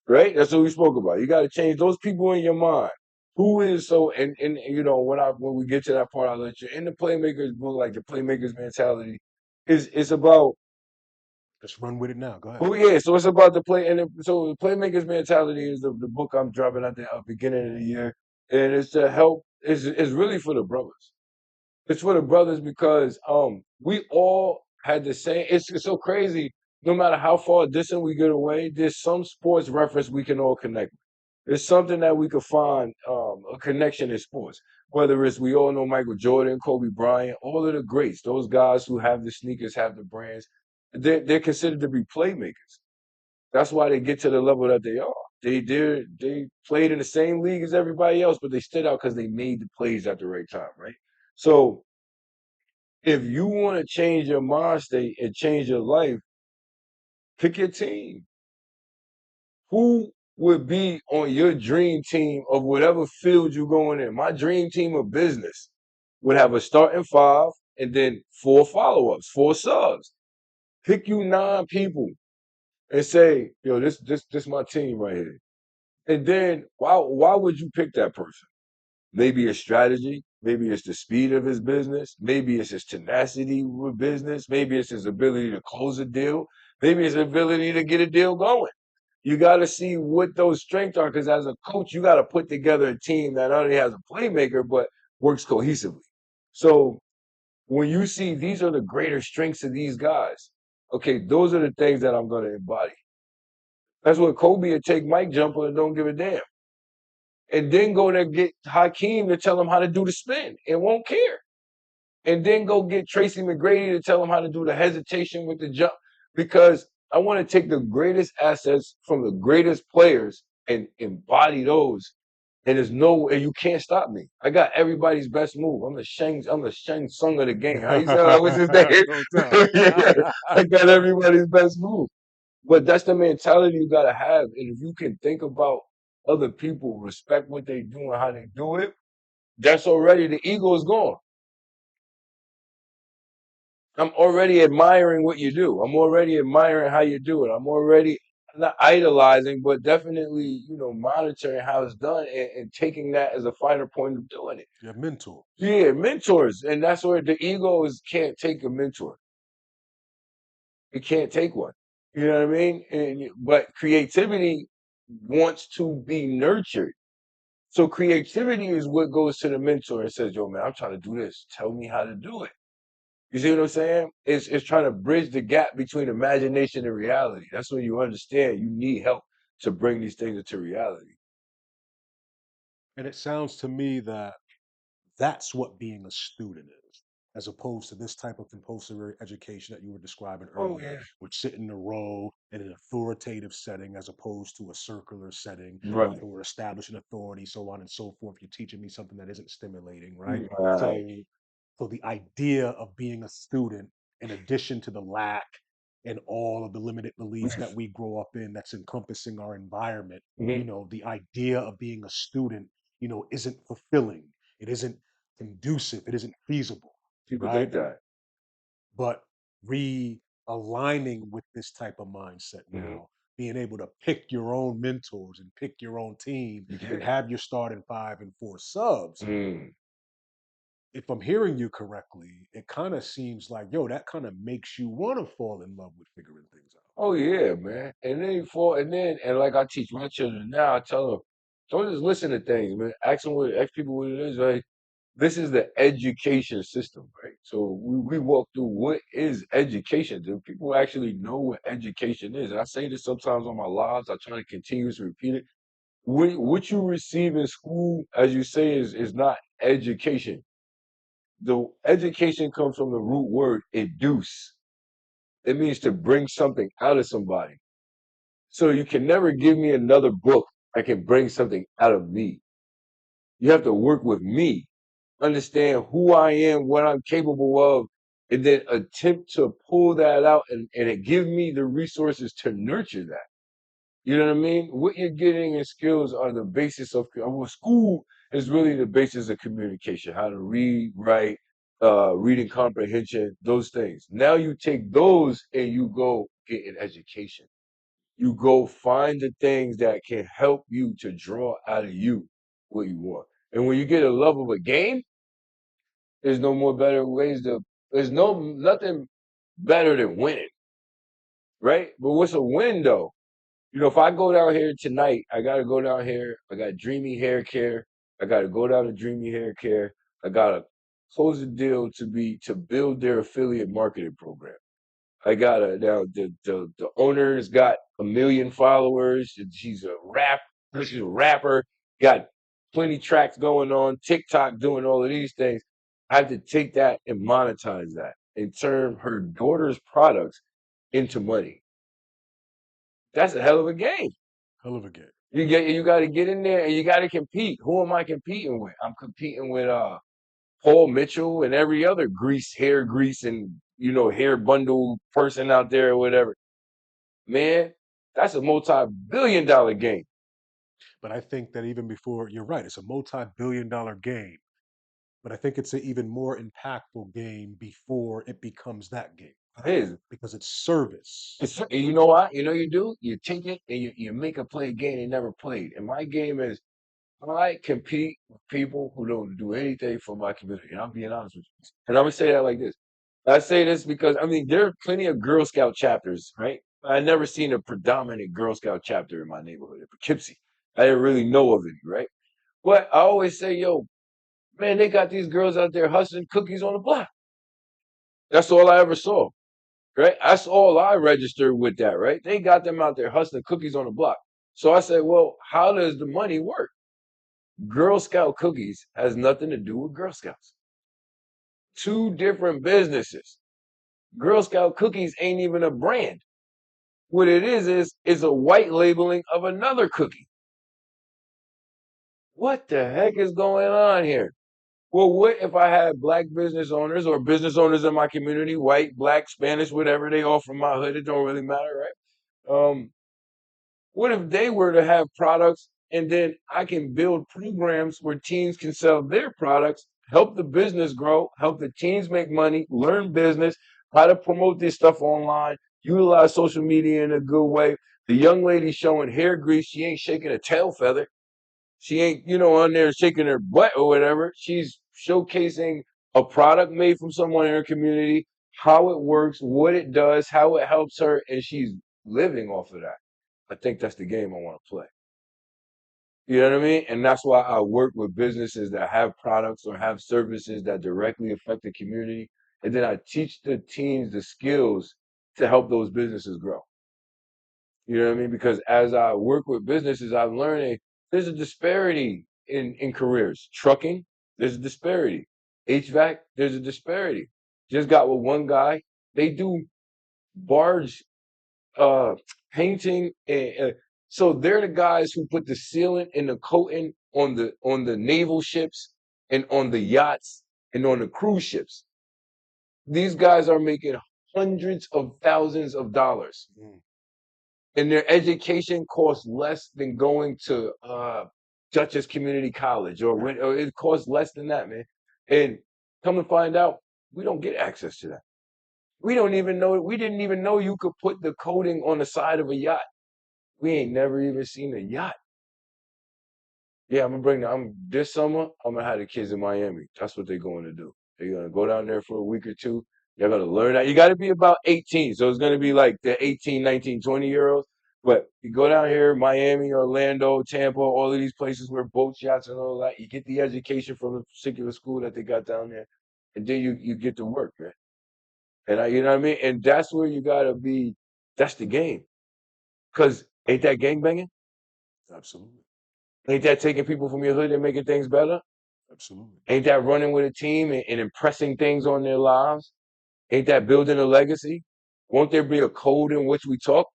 Right? That's what we spoke about. You got to change those people in your mind. Who is so and you know when we get to that part, I'll let you in the playmakers book, like the playmakers mentality is about Just run with it now. Go ahead. oh yeah, so it's about the play so the playmakers mentality is the book I'm dropping at the beginning of the year, and it's to help. It's really for the brothers. It's for the brothers because we all had the same. It's so crazy. No matter how far distant we get away, there's some sports reference we can all connect with. There's something that we could find a connection in sports. Whether it's we all know Michael Jordan, Kobe Bryant, all of the greats, those guys who have the sneakers, have the brands, they're considered to be playmakers. That's why they get to the level that they are. They played in the same league as everybody else, but they stood out because they made the plays at the right time, right? So if you want to change your mind state and change your life, pick your team. Who would be on your dream team of whatever field you're going in? My dream team of business would have a starting five and then 4 follow-ups, 4 subs. Pick you 9 people and say, yo, this my team right here. And then why would you pick that person? Maybe it's strategy. Maybe it's the speed of his business. Maybe it's his tenacity with business. Maybe it's his ability to close a deal. Maybe it's his ability to get a deal going. You got to see what those strengths are because as a coach, you got to put together a team that not only has a playmaker, but works cohesively. So when you see these are the greater strengths of these guys, okay, those are the things that I'm going to embody. That's what Kobe would take Mike Jumper and don't give a damn. And then go there get Hakeem to tell him how to do the spin and won't care. And then go get Tracy McGrady to tell him how to do the hesitation with the jump. Because I want to take the greatest assets from the greatest players and embody those. And and you can't stop me. I got everybody's best move. I'm the Shang Tsung of the game. How you say what's his name? No doubt. Yeah, I got everybody's best move. But that's the mentality you gotta have. And if you can think about other people, respect what they do and how they do it, that's already the ego is gone. I'm already admiring what you do. I'm already admiring how you do it. I'm already not idolizing, but definitely, monitoring how it's done and taking that as a finer point of doing it. Your mentor. Yeah, mentors. And that's where the ego is can't take a mentor. It can't take one. You know what I mean? But creativity wants to be nurtured. So creativity is what goes to the mentor and says, yo, man, I'm trying to do this. Tell me how to do it. You see what I'm saying? It's trying to bridge the gap between imagination and reality. That's when you understand you need help to bring these things into reality. And it sounds to me that that's what being a student is, as opposed to this type of compulsory education that you were describing Oh earlier, yeah. which sit in a row in an authoritative setting as opposed to a circular setting Right. where we're establishing authority, so on and so forth. You're teaching me something that isn't stimulating, right? Right. So the idea of being a student, in addition to the lack and all of the limited beliefs that we grow up in that's encompassing our environment, Mhm. the idea of being a student, isn't fulfilling. It isn't conducive. It isn't feasible, People right? think that. But realigning with this type of mindset Mhm. now, being able to pick your own mentors and pick your own team You and can. have your starting 5 and 4 subs, Mm. if I'm hearing you correctly, it kind of seems like, yo, that kind of makes you want to fall in love with figuring things out. Oh yeah, man. And then and like I teach my children now, I tell them, don't just listen to things, man. Ask people what it is, right? This is the education system, right? So we walk through what is education. Do people actually know what education is? And I say this sometimes on my lives. I try to continuously repeat it. What you receive in school, as you say, is not education. The education comes from the root word educe. It means to bring something out of somebody. So you can never give me another book that can bring something out of me. You have to work with me, understand who I am, what I'm capable of, and then attempt to pull that out and it give me the resources to nurture that. You know what I mean? What you're getting in skills are the basis of school is really the basis of communication, how to read, write, reading comprehension, those things. Now you take those and you go get an education. You go find the things that can help you to draw out of you what you want. And when you get a love of a game, there's no more better ways to, there's nothing better than winning, right? But what's a win though? You know, if I go down here tonight, I gotta go down here. I got Dreamy Hair Care. I gotta go down to Dreamy Hair Care. I gotta close a deal to build their affiliate marketing program. I got a now the owner's got 1 million followers. And she's a rapper, got plenty tracks going on, TikTok doing all of these things. I have to take that and monetize that and turn her daughter's products into money. That's a hell of a game. Hell of a game. You got to get in there and you got to compete. Who am I competing with? I'm competing with Paul Mitchell and every other hair grease and hair bundle person out there or whatever. Man, that's a multi-billion-dollar game. But I think that even before, you're right, it's a multi-billion-dollar game. But I think it's an even more impactful game before it becomes that game It is. because it's service. And you know what? You know you do? You take it and you make a play a game they never played. And my game is I compete with people who don't do anything for my community. And I'm being honest with you. And I'm gonna say that like this. I say this because I mean there are plenty of Girl Scout chapters, right? I never seen a predominant Girl Scout chapter in my neighborhood in Poughkeepsie. I didn't really know of any, right? But I always say, yo, man, they got these girls out there hustling cookies on the block. That's all I ever saw, right? That's all I registered with that, right? They got them out there hustling cookies on the block. So I said, well, how does the money work? Girl Scout cookies has nothing to do with Girl Scouts. Two different businesses. Girl Scout cookies ain't even a brand. What it is a white labeling of another cookie. What the heck is going on here? Well, what if I had black business owners or business owners in my community, white, black, Spanish, whatever they all from my hood, it don't really matter, right? What if they were to have products and then I can build programs where teens can sell their products, help the business grow, help the teens make money, learn business, how to promote this stuff online, utilize social media in a good way. The young lady showing hair grease, she ain't shaking a tail feather. She ain't, on there shaking her butt or whatever. She's showcasing a product made from someone in her community, how it works, what it does, how it helps her, and she's living off of that. I think that's the game I want to play. You know what I mean? And that's why I work with businesses that have products or have services that directly affect the community. And then I teach the teams the skills to help those businesses grow. You know what I mean? Because as I work with businesses, I'm learning there's a disparity in careers. Trucking, there's a disparity. HVAC, there's a disparity. Just got with one guy, they do barge uh painting and so they're the guys who put the sealant and the coating on the naval ships and on the yachts and on the cruise ships. These guys are making hundreds of thousands of dollars Mm. and their education costs less than going to Dutchess Community College or it costs less than that, man. And come to find out, we don't get access to that. We don't even know we didn't even know you could put the coating on the side of a yacht. We ain't never even seen a yacht. Yeah, I'm this summer, I'm gonna have the kids in Miami. That's what they're going to do. They're gonna go down there for a week or two. They're gonna learn that. You gotta be about 18. So it's gonna be like the 18, 19, 20-year olds. But you go down here, Miami, Orlando, Tampa, all of these places where boats, yachts, and all that, you get the education from the particular school that they got down there. And then you get to work, man. And you know what I mean? And that's where you gotta be, that's the game. Cause ain't that gangbanging? Absolutely. Ain't that taking people from your hood and making things better? Absolutely. Ain't that running with a team and impressing things on their lives? Ain't that building a legacy? Won't there be a code in which we talk?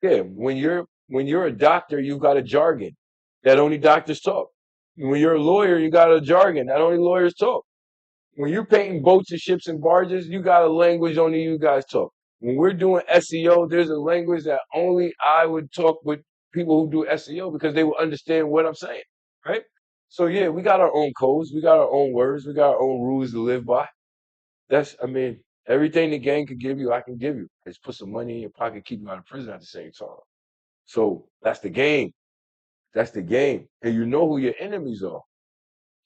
Yeah, when you're a doctor, you got a jargon that only doctors talk. When you're a lawyer, you got a jargon that only lawyers talk. When you're painting boats and ships and barges, you got a language only you guys talk. When we're doing SEO, there's a language that only I would talk with people who do SEO because they will understand what I'm saying, right? So yeah, we got our own codes, we got our own words, we got our own rules to live by. I mean, everything the game could give you, I can give you. Just put some money in your pocket, keep you out of prison at the same time. So that's the game. That's the game. And you know who your enemies are.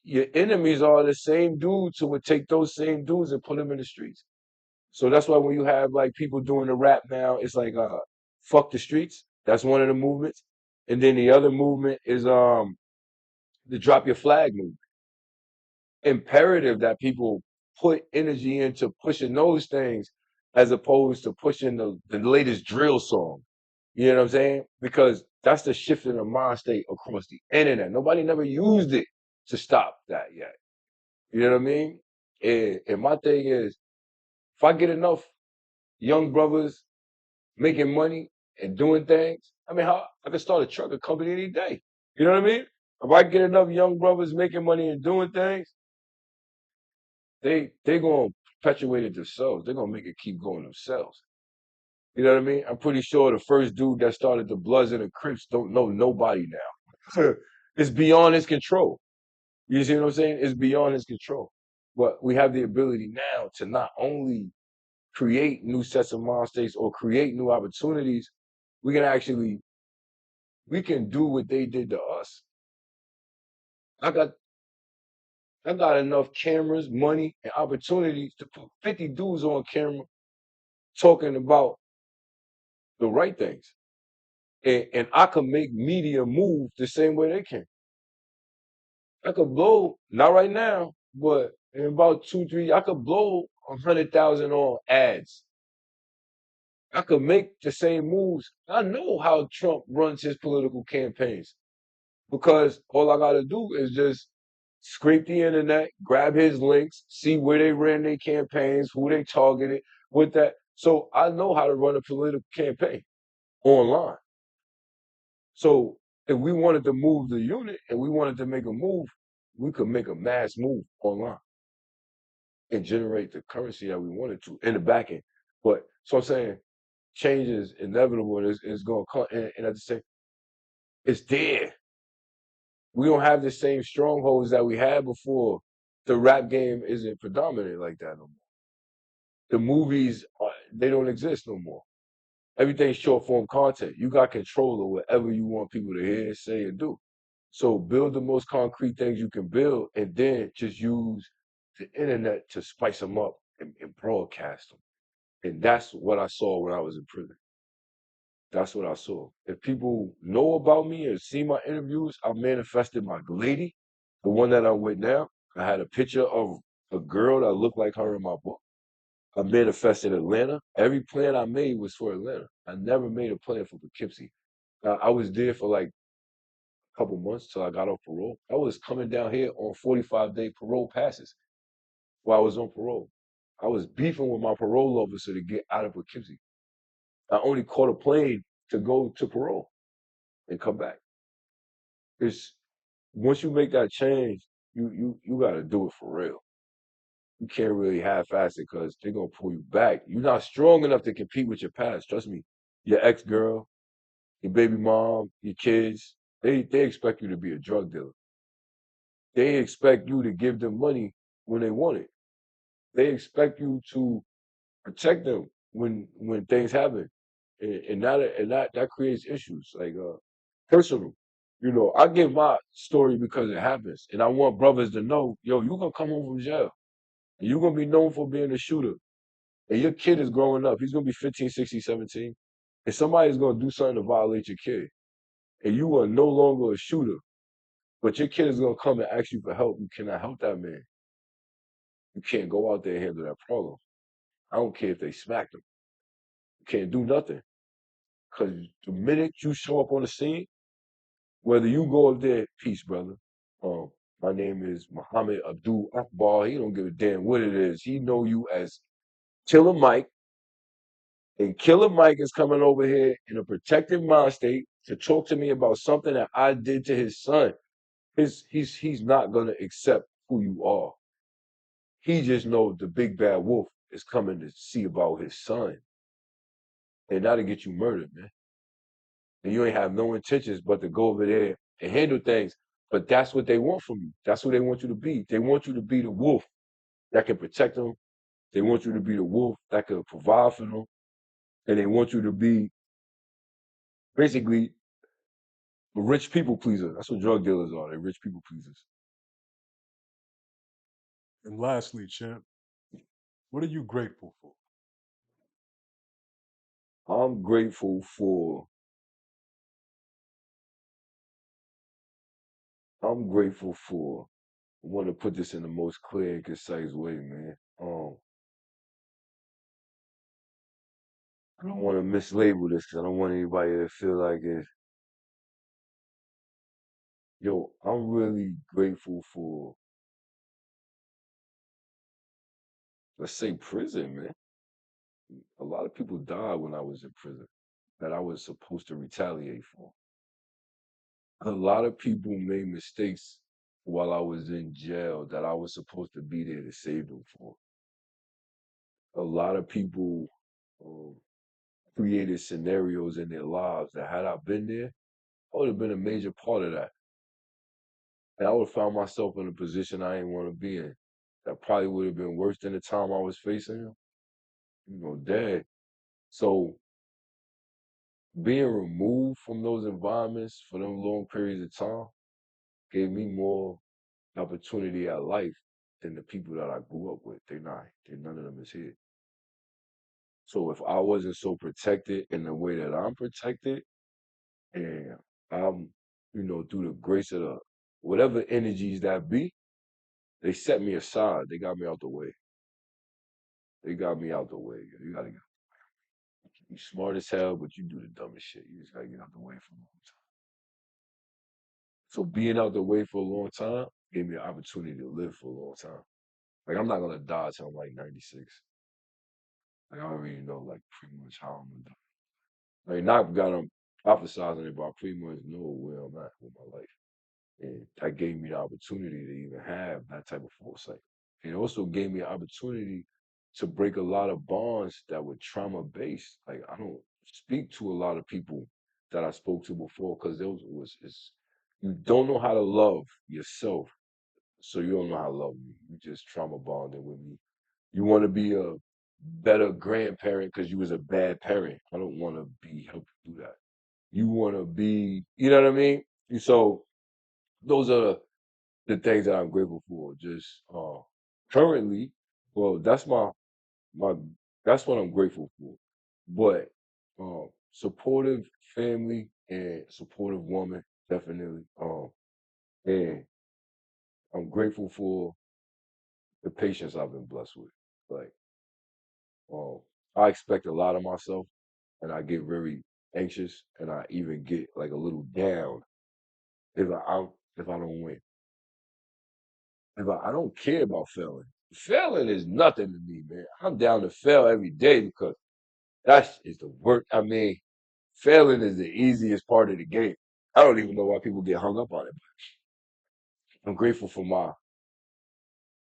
Your enemies are the same dudes who would take those same dudes and put them in the streets. So that's why when you have like people doing the rap now, it's like fuck the streets. That's one of the movements. And then the other movement is the drop your flag movement. Imperative that people put energy into pushing those things as opposed to pushing the latest drill song. You know what I'm saying? Because that's the shift in the mind state across the internet. Nobody never used it to stop that yet. You know what I mean? And my thing is, if I get enough young brothers making money and doing things, I mean, how I could start a trucker company any day. You know what I mean? If I get enough young brothers making money and doing things, they gonna perpetuate it themselves. They're gonna make it keep going themselves. You know what I mean? I'm pretty sure the first dude that started the Bloods and the Crips don't know nobody now. It's beyond his control. You see what I'm saying? It's beyond his control. But we have the ability now to not only create new sets of mind states or create new opportunities, we can actually we can do what they did to us. I got I got enough cameras, money, and opportunities to put 50 dudes on camera talking about the right things. And I could make media move the same way they can. I could blow, not right now, but in about 2, 3, I could blow 100,000 on ads. I could make the same moves. I know how Trump runs his political campaigns because all I gotta do is just scrape the internet, grab his links, see where they ran their campaigns, who they targeted with that. So I know how to run a political campaign online. So if we wanted to move the unit and we wanted to make a move, we could make a mass move online and generate the currency that we wanted to in the back end. But so I'm saying change is inevitable and it's going to come. And at the same, it's there. We don't have the same strongholds that we had before. The rap game isn't predominant like that no more. The movies, they don't exist no more. Everything's short form content. You got control of whatever you want people to hear, say, and do. So build the most concrete things you can build, and then just use the internet to spice them up and broadcast them. And that's what I saw when I was in prison. That's what I saw. If people know about me and see my interviews, I manifested my lady, the one that I'm with now. I had a picture of a girl that looked like her in my book. I manifested Atlanta. Every plan I made was for Atlanta. I never made a plan for Poughkeepsie. I was there for like a couple months till I got off parole. I was coming down here on 45-day parole passes while I was on parole. I was beefing with my parole officer to get out of Poughkeepsie. I only caught a plane to go to parole and come back. It's once you make that change, you got to do it for real. You can't really half-ass it because they're gonna pull you back. You're not strong enough to compete with your past. Trust me. Your ex-girl, your baby mom, your kids, they expect you to be a drug dealer. They expect you to give them money when they want it. They expect you to protect them when things happen, and that creates issues like personal. You know, I give my story because it happens, and I want brothers to know, yo, you gonna come home from jail, and you're gonna be known for being a shooter, and your kid is growing up. He's gonna be 15, 16, 17, and somebody's gonna do something to violate your kid, and you are no longer a shooter, but your kid is gonna come and ask you for help. You cannot help that man. You can't go out there and handle that problem. I don't care if they smacked him. You can't do nothing. Because the minute you show up on the scene, whether you go up there, peace, brother. Um, my name is Muhammad Abdul Akbar. He don't give a damn what it is. He know you as Killer Mike, and Killer Mike is coming over here in a protective mind state to talk to me about something that I did to his son. He's not gonna accept who you are. He just knows the big bad wolf is coming to see about his son, and that'll get you murdered, man. And you ain't have no intentions but to go over there and handle things. But that's what they want from you. That's what they want you to be. They want you to be the wolf that can protect them They want you to be the wolf that could provide for them, and they want you to be basically a rich people pleaser. That's what drug dealers are. They're rich people pleasers. And lastly, champ, what are you grateful for? I'm grateful for. I'm grateful for. I want to put this in the most clear and concise way, man. I don't want to mislabel this because I don't want anybody to feel like it. Yo, I'm really grateful for, let's say, prison, man. A lot of people died when I was in prison that I was supposed to retaliate for. A lot of people made mistakes while I was in jail that I was supposed to be there to save them for. A lot of people um, created scenarios in their lives that had I been there, I would have been a major part of that. And I would have found myself in a position I didn't want to be in. That probably would have been worse than the time I was facing, dead. So being removed from those environments for them long periods of time gave me more opportunity at life than the people that I grew up with. None of them is here. So if I wasn't so protected in the way that I'm protected, and I'm, through the grace of the whatever energies that be, they set me aside. They got me out the way. They got me out the way. You gotta get. You smart as hell, but you do the dumbest shit. You just gotta get out the way for a long time. So being out the way for a long time gave me an opportunity to live for a long time. Like I'm not gonna die till I'm like 96. Like I already know like pretty much how I'm gonna die. Like not got I'm prophesizing it, but I pretty much know where I'm at with my life. And that gave me the opportunity to even have that type of foresight. It also gave me an opportunity to break a lot of bonds that were trauma based. Like I don't speak to a lot of people that I spoke to before because you don't know how to love yourself, so you don't know how to love me. You just trauma bonding with me. You want to be a better grandparent because you was a bad parent. I don't want to be help you do that. You want to be, you know what I mean? So those are the things that I'm grateful for. Just currently, well, my that's what I'm grateful for. But supportive family and supportive woman, definitely. And I'm grateful for the patience I've been blessed with. Like, um, I expect a lot of myself, and I get very anxious, and I even get like a little down if if I don't win. If I don't care about failing. Failing is nothing to me, man. I'm down to fail every day because that is the work. I mean, failing is the easiest part of the game. I don't even know why people get hung up on it. I'm grateful for my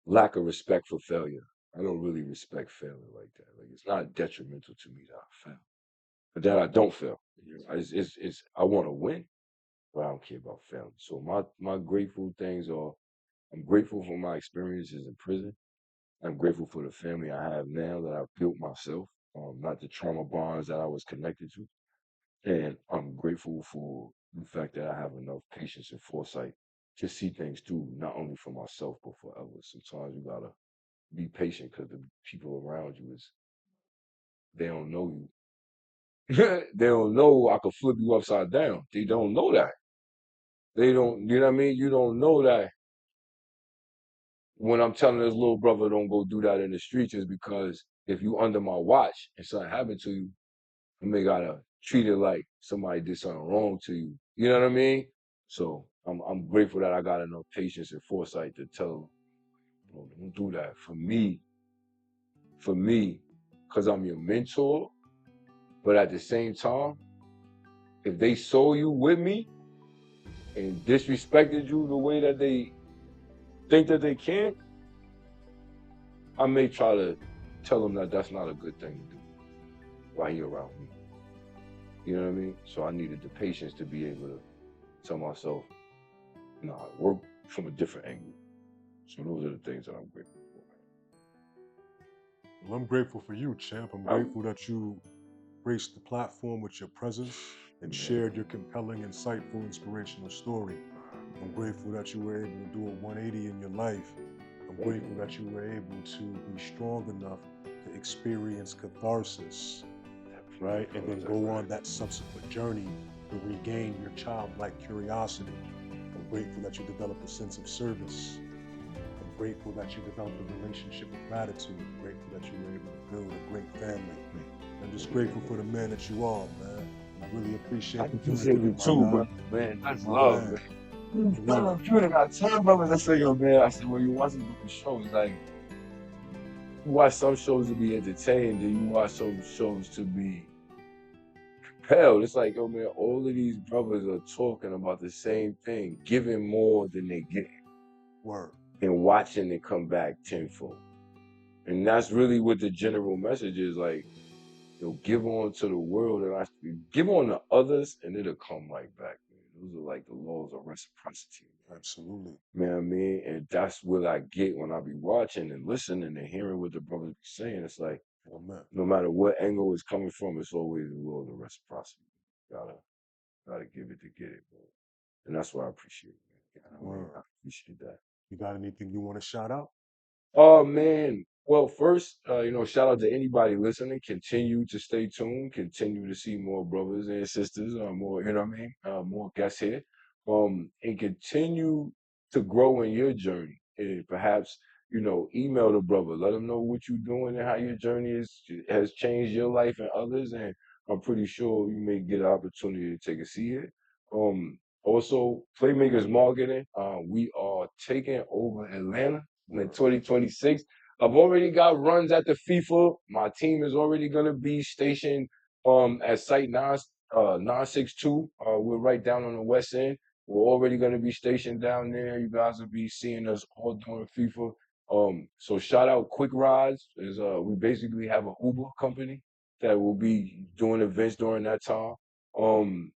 lack of respect for failure. I don't really respect failure like that. Like it's not detrimental to me that I fail, but that I don't fail. I want to win, but I don't care about failing. So my grateful things are I'm grateful for my experiences in prison. I'm grateful for the family I have now that I've built myself, not the trauma bonds that I was connected to. And I'm grateful for the fact that I have enough patience and foresight to see things through, not only for myself, but for others. Sometimes you gotta be patient because the people around you they don't know you. They don't know I could flip you upside down. They don't know that. They don't, you know what I mean? You don't know that when I'm telling this little brother don't go do that in the streets is because if you under my watch and something happened to you, you may gotta treat it like somebody did something wrong to you. You know what I mean? So I'm grateful that I got enough patience and foresight to tell them, don't do that. For me, because I'm your mentor, but at the same time, if they saw you with me and disrespected you the way that they think that they can, I may try to tell them that that's not a good thing to do while you're around me. You know what I mean? So I needed the patience to be able to tell myself, nah, work from a different angle. So those are the things that I'm grateful for. Well, I'm grateful for you, champ. I'm grateful that you graced the platform with your presence and shared your compelling, insightful, inspirational story. I'm grateful that you were able to do a 180 in your life. I'm grateful that you were able to be strong enough to experience catharsis, right? And then go on that subsequent journey to regain your childlike curiosity. I'm grateful that you developed a sense of service. I'm grateful that you developed a relationship with gratitude. I'm grateful that you were able to build a great family. I'm just grateful for the man that you are, man. I really appreciate I you. appreciate you too, bro. Man, that's My love, man. man. I'm feeling. I tell brothers, I say, yo, man, I said, when you watch the shows, like, you watch some shows to be entertained, and you watch some shows to be compelled. It's like, yo, man, all of these brothers are talking about the same thing, giving more than they get, Word. and watching it come back tenfold. And that's really what the general message is, like, give on to the world and actually give on to others, and it'll come right back, man. Those are like the laws of reciprocity, man. Absolutely. You know what I mean? And that's what I get when I be watching and listening and hearing what the brothers be saying. It's like, Oh, man. no matter what angle it's coming from, it's always the law of reciprocity. Gotta give it to get it, man. And that's what I appreciate, man. You know what I mean? I appreciate that. You got anything you want to shout out? Oh man. Well, first, shout out to anybody listening. Continue to stay tuned. Continue to see more brothers and sisters, more, you know what I mean? More guests here. And continue to grow in your journey. And perhaps, email the brother. Let them know what you're doing and how your journey has changed your life and others. And I'm pretty sure you may get an opportunity to take a seat here. Also, Playmakers Marketing. We are taking over Atlanta in 2026. I've already got runs at the FIFA. My team is already gonna be stationed at Site 962. We're right down on the west end. We're already gonna be stationed down there. You guys will be seeing us all during FIFA. So shout out Quick Rides. We basically have an Uber company that will be doing events during that time.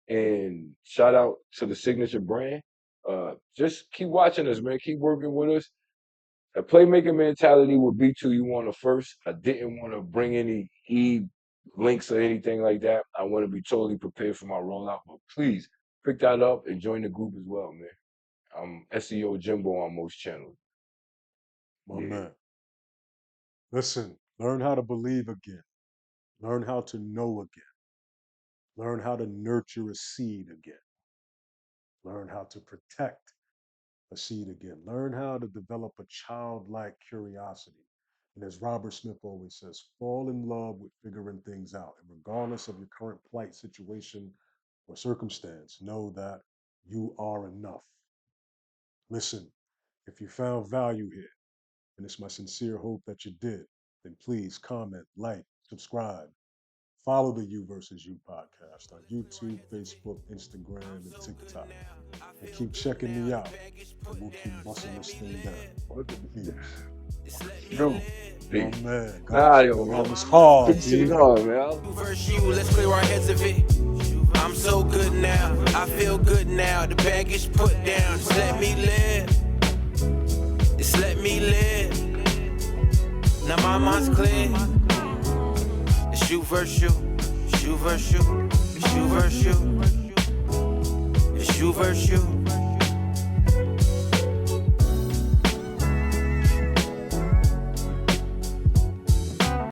And shout out to the Signature brand. Just keep watching us, man. Keep working with us. A playmaker mentality would be to you on the first. I didn't want to bring any links or anything like that. I want to be totally prepared for my rollout. But please pick that up and join the group as well, man. I'm SEO Jimbo on most channels. My man. Listen, learn how to believe again. Learn how to know again. Learn how to nurture a seed again. Learn how to protect a seed again. Learn how to develop a childlike curiosity. And as Robert Smith always says, fall in love with figuring things out. And regardless of your current plight, situation, or circumstance, know that you are enough. Listen, if you found value here, and it's my sincere hope that you did, then please comment, like, subscribe. Follow the You versus You podcast on YouTube, Facebook, Instagram, and TikTok. And keep checking me out. And we'll keep busting this thing down. Peace. Yo, Oh man. Nah, yo, That was hard, Peace dude. and hard, man. Verse you, let's clear our heads of it. I'm so good now, I feel good now. The baggage put down, just let me live. Just let me live. Now my mind's clear. It's you versus you, it's you versus you, it's you versus you, it's you versus you.